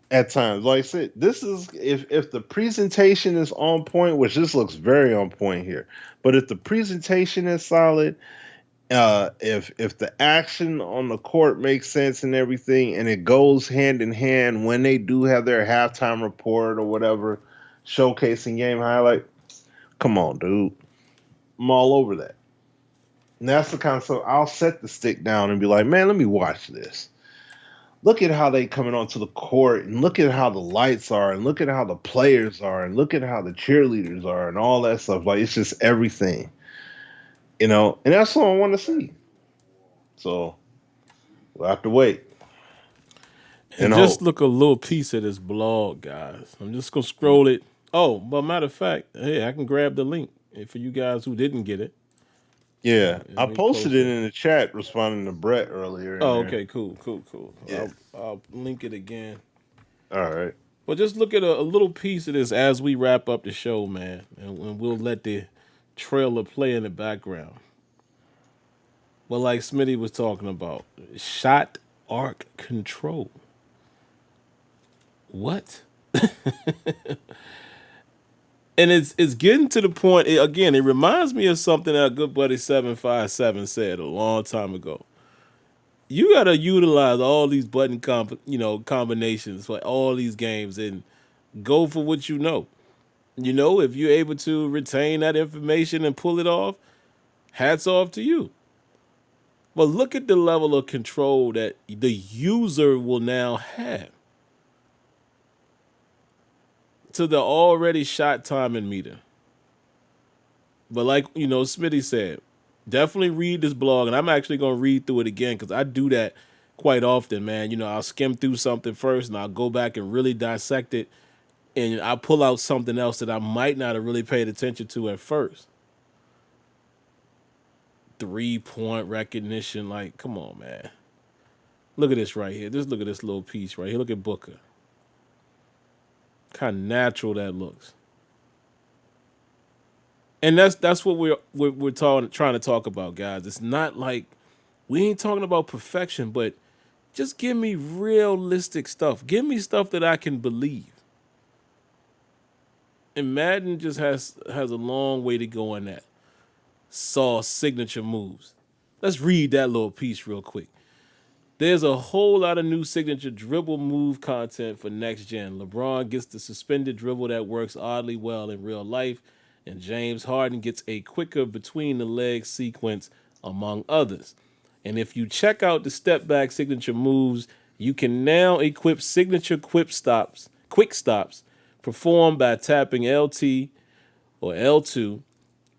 at times. Like I said, this is if the presentation is on point, which this looks very on point here, but if the presentation is solid, if the action on the court makes sense and everything, and it goes hand in hand when they do have their halftime report or whatever, showcasing game highlight. Come on, dude, I'm all over that. And that's the kind of stuff I'll set the stick down and be like, man, let me watch this. Look at how they coming onto the court, and look at how the lights are, and look at how the players are, and look at how the cheerleaders are, and all that stuff. Like it's just everything, and that's what I want to see. So we'll have to wait And and just hope. look a little piece of this blog, guys. I'm just gonna scroll it. Oh, but matter of fact, hey, I can grab the link for you guys who didn't get it. Yeah, Let I me posted post it it. in the chat responding to Brett earlier in Oh, there. okay, cool. Yeah. I'll link it again. All right. But just look at a little piece of this as we wrap up the show, man, and we'll let the trailer play in the background. But like Smitty was talking about, shot arc control. What? And it's getting to the point again. It reminds me of something that a good buddy 757 said a long time ago. You gotta utilize all these combinations for all these games and go for what you know. If you're able to retain that information and pull it off, hats off to you. But look at the level of control that the user will now have to the already shot timing meter. But like Smitty said, Definitely read this blog, and I'm actually gonna read through it again because I do that quite often, man. I'll skim through something first, and I'll go back and really dissect it, and I'll pull out something else that I might not have really paid attention to at first. 3-point recognition, like, come on, man. Look at this right here. Just look at this little piece right here. Look at Booker. Kind of natural that looks. And that's what we're trying to talk about, guys. It's not like we ain't talking about perfection, but just give me realistic stuff. Give me stuff that I can believe. And Madden just has a long way to go on that. Saw signature moves. Let's read that little piece real quick. There's a whole lot of new signature dribble move content for next gen. LeBron gets the suspended dribble that works oddly well in real life, and James Harden gets a quicker between the legs sequence, among others. And if you check out the step back signature moves, you can now equip signature quick stops performed by tapping LT or L2,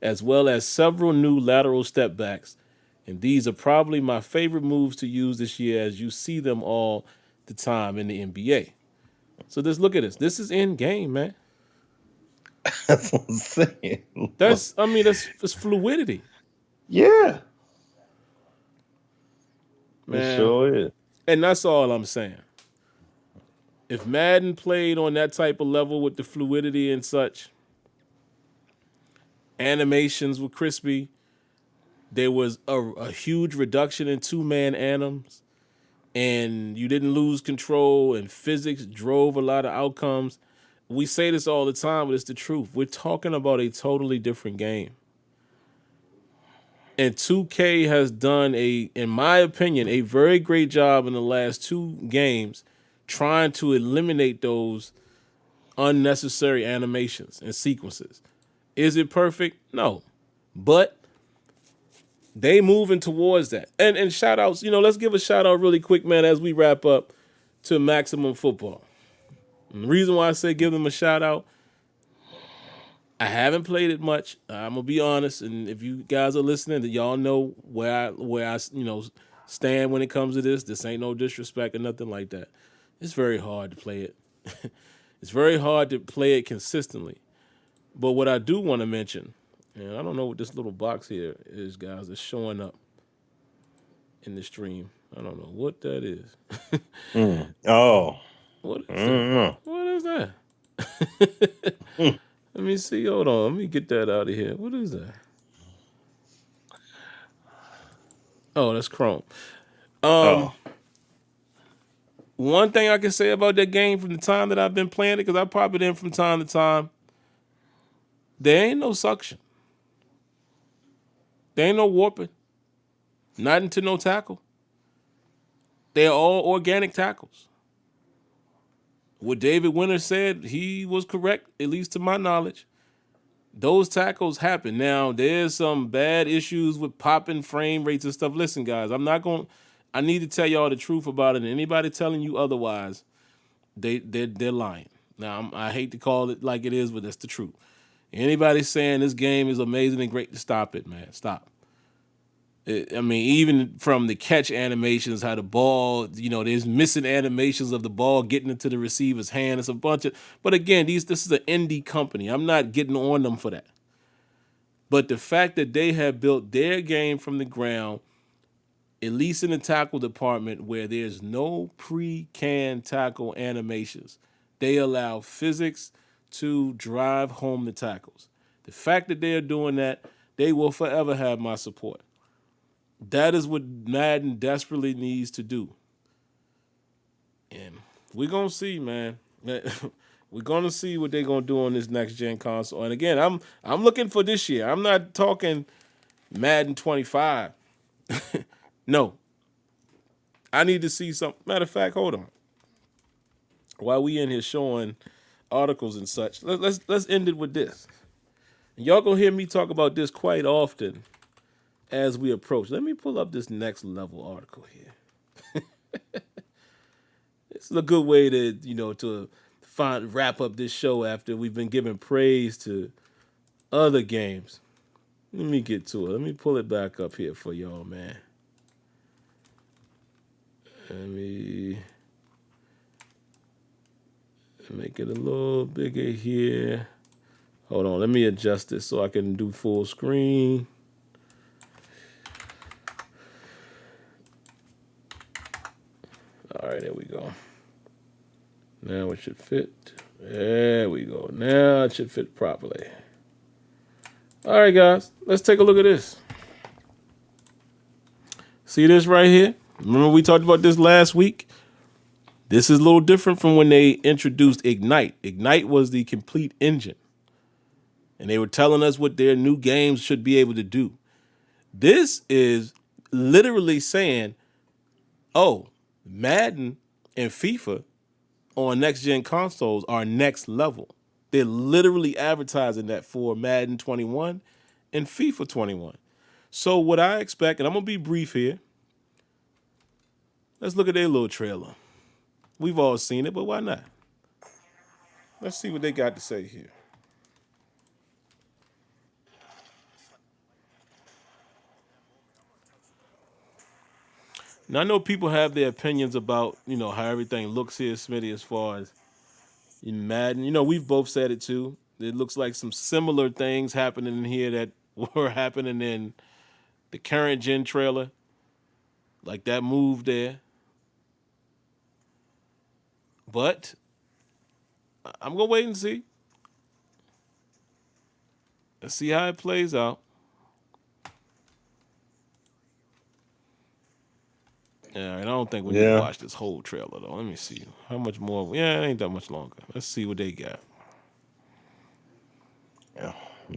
as well as several new lateral step backs. And these are probably my favorite moves to use this year, as you see them all the time in the NBA. So just look at this. This is in game, man. That's what I'm saying. That's fluidity, Yeah, it man. sure is. And that's all I'm saying. If Madden played on that type of level with the fluidity and such, animations were crispy. There was a huge reduction in two-man anims, and you didn't lose control, and physics drove a lot of outcomes. We say this all the time, but it's the truth. We're talking about a totally different game. And 2K has done in my opinion, a very great job in the last two games trying to eliminate those unnecessary animations and sequences. Is it perfect? No. But they moving towards that. And shout outs, let's give a shout out really quick, man, as we wrap up to Maximum Football. And the reason why I say give them a shout out, I haven't played it much. I'm gonna be honest, and if you guys are listening, that y'all know where I stand when it comes to this. This ain't no disrespect or nothing like that. It's very hard to play it. It's very hard to play it consistently. But what I do want to mention, and I don't know what this little box here is, guys, that's showing up in the stream. I don't know what that is. Oh, What is that? What is that? Let me see. Hold on. Let me get that out of here. What is that? Oh, that's Chrome. One thing I can say about that game from the time that I've been playing it, because I pop it in from time to time, there ain't no suction. There ain't no warping. Not into no tackle. They're all organic tackles. What David Winter said, he was correct, at least to my knowledge. Those tackles happen. Now, there's some bad issues with popping frame rates and stuff. Listen, guys, I need to tell y'all the truth about it. And anybody telling you otherwise, they're lying. Now, I hate to call it like it is, but that's the truth. Anybody saying this game is amazing and great, to stop it, man. Stop. Even from the catch animations, how the ball, there's missing animations of the ball getting into the receiver's hand. It's a bunch of, but again, this is an indie company. I'm not getting on them for that. But the fact that they have built their game from the ground, at least in the tackle department, where there's no pre-canned tackle animations, they allow physics to drive home the tackles. The fact that they are doing that, they will forever have my support. That is what Madden desperately needs to do. And we're going to see, man. We're going to see what they're going to do on this next-gen console. And again, I'm looking for this year. I'm not talking Madden 25. No. I need to see some. Matter of fact, hold on. While we in here showing articles and such, let's end it with this. And y'all going to hear me talk about this quite often as we approach. Let me pull up this next level article here. This is a good way to wrap up this show after we've been giving praise to other games. Let me get to it. Let me pull it back up here for y'all, man. Let me make it a little bigger here. Hold on. Let me adjust this so I can do full screen. All right, there we go. Now it should fit. There we go. Now it should fit properly. All right, guys. Let's take a look at this. See this right here? Remember we talked about this last week? This is a little different from when they introduced Ignite. Ignite was the complete engine. And they were telling us what their new games should be able to do. This is literally saying, oh, Madden and FIFA on next-gen consoles are next level. They're literally advertising that for Madden 21 and FIFA 21. So what I expect, and I'm going to be brief here. Let's look at their little trailer. We've all seen it, but why not? Let's see what they got to say here. Now, I know people have their opinions about, how everything looks here, Smitty, as far as in Madden. We've both said it too. It looks like some similar things happening in here that were happening in the current gen trailer. Like that move there. But I'm going to wait and see. Let's see how it plays out. Yeah, I don't think we need to watch this whole trailer, though. Let me see. How much more? Yeah, it ain't that much longer. Let's see what they got. Yeah.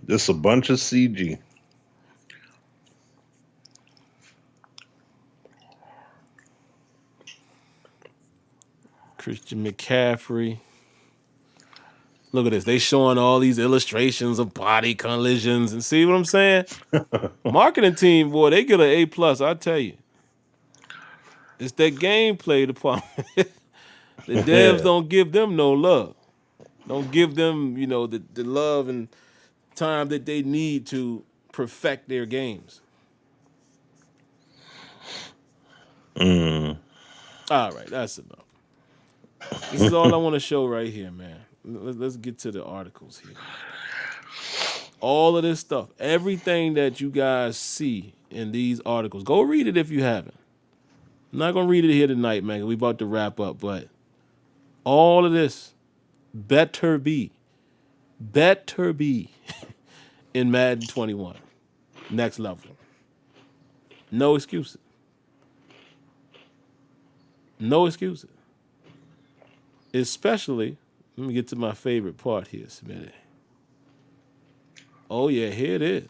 Just a bunch of CG. Christian McCaffrey. Look at this. They showing all these illustrations of body collisions. And see what I'm saying? Marketing team, boy, they get an A+, I tell you. It's that gameplay department. The devs don't give them no love. Don't give them, the love and time that they need to perfect their games. All right, that's enough. This is all I want to show right here, man. Let's get to the articles here. All of this stuff, everything that you guys see in these articles, go read it if you haven't. I'm not going to read it here tonight, man. We about to wrap up, but all of this better be in Madden 21. Next level. No excuses. No excuses. Especially, let me get to my favorite part here, Smitty. Oh, yeah, here it is.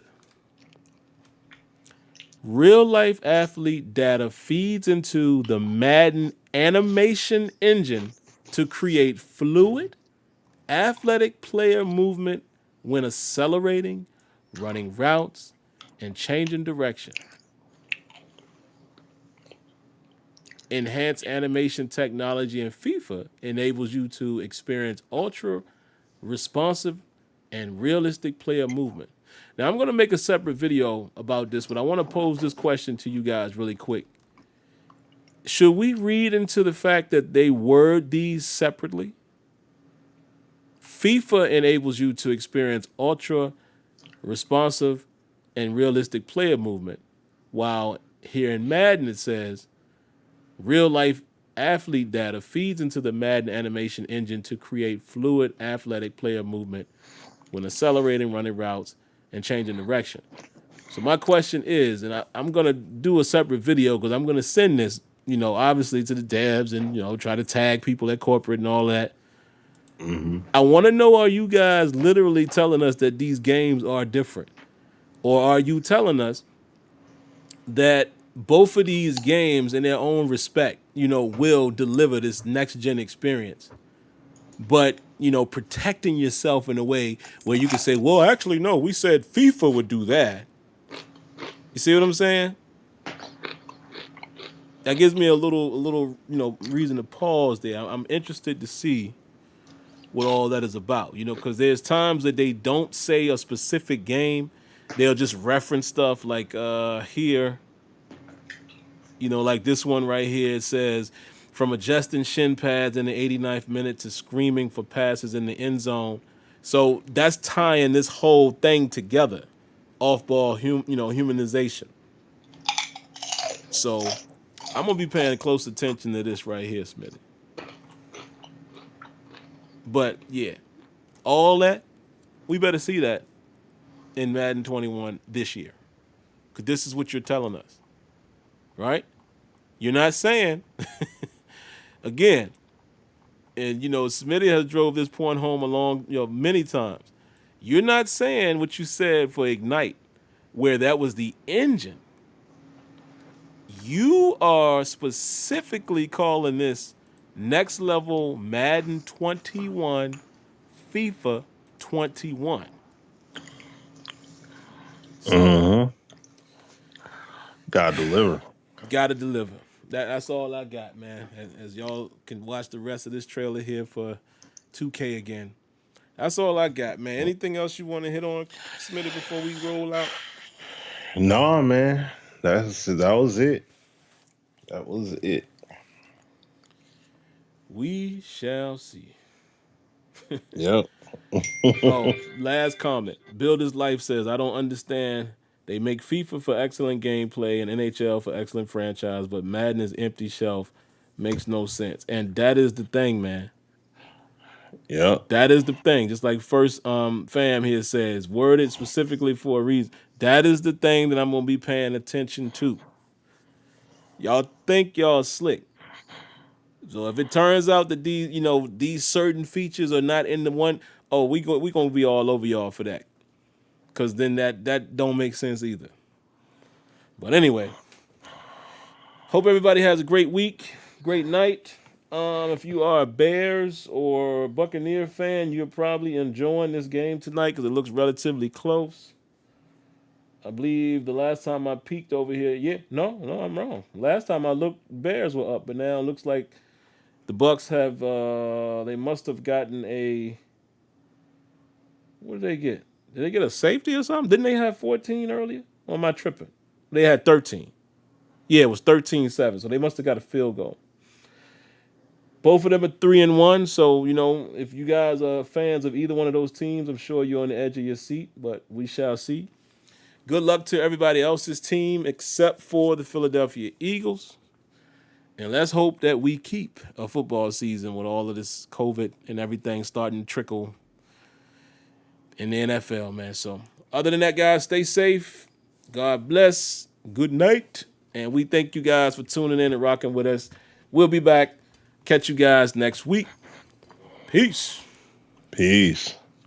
Real-life athlete data feeds into the Madden animation engine to create fluid, athletic player movement when accelerating, running routes, and changing direction. Enhanced animation technology in FIFA enables you to experience ultra responsive and realistic player movement. Now, I'm going to make a separate video about this, but I want to pose this question to you guys really quick. Should we read into the fact that they word these separately? FIFA enables you to experience ultra responsive and realistic player movement, while here in Madden it says real life athlete data feeds into the Madden animation engine to create fluid athletic player movement when accelerating, running routes, and changing direction. So my question is, and I'm going to do a separate video because I'm going to send this, obviously to the devs and, try to tag people at corporate and all that. Mm-hmm. I want to know, are you guys literally telling us that these games are different? Or are you telling us that both of these games in their own respect, will deliver this next-gen experience? But, protecting yourself in a way where you can say, well, actually, no, we said FIFA would do that. You see what I'm saying? That gives me a little, reason to pause there. I'm interested to see what all that is about, because there's times that they don't say a specific game they'll just reference stuff like here, like this one right here. It says, from adjusting shin pads in the 89th minute to screaming for passes in the end zone. So that's tying this whole thing together. Off-ball, humanization. So I'm gonna be paying close attention to this right here, Smitty. But yeah, all that we better see that in Madden 21 this year, because this is what you're telling us, right? You're not saying again, and Smitty has drove this point home along, many times. You're not saying what you said for Ignite, where that was the engine. You are specifically calling this next level Madden 21, FIFA 21. So Gotta deliver. gotta deliver. That's all I got, man. As y'all can watch the rest of this trailer here for 2K again. That's all I got, man. Anything else you want to hit on, Smitty, before we roll out? No, man. That was it. That was it. We shall see. Yep. Oh, last comment. Builder's Life says, I don't understand. They make FIFA for excellent gameplay and NHL for excellent franchise, but Madden is empty shelf. Makes no sense. And that is the thing, man. Yep. That is the thing. Just like first fam here says, worded specifically for a reason. That is the thing that I'm gonna be paying attention to. Y'all think y'all slick. So if it turns out that these certain features are not in the one, oh, we gonna be all over y'all for that. Cause then that don't make sense either. But anyway, hope everybody has a great week, great night. If you are a Bears or Buccaneer fan, you're probably enjoying this game tonight because it looks relatively close. I believe the last time I peeked over here, no, I'm wrong. Last time I looked, Bears were up, but now it looks like the Bucks have. They must have gotten a. What did they get? Did they get a safety or something? Didn't they have 14 earlier? Or am I tripping? They had 13. Yeah, it was 13-7. So they must have got a field goal. Both of them are 3-1. So, if you guys are fans of either one of those teams, I'm sure you're on the edge of your seat, but we shall see. Good luck to everybody else's team except for the Philadelphia Eagles. And let's hope that we keep a football season with all of this COVID and everything starting to trickle in the NFL, man. So, other than that, guys, stay safe. God bless. Good night. And we thank you guys for tuning in and rocking with us. We'll be back. Catch you guys next week. Peace. Peace.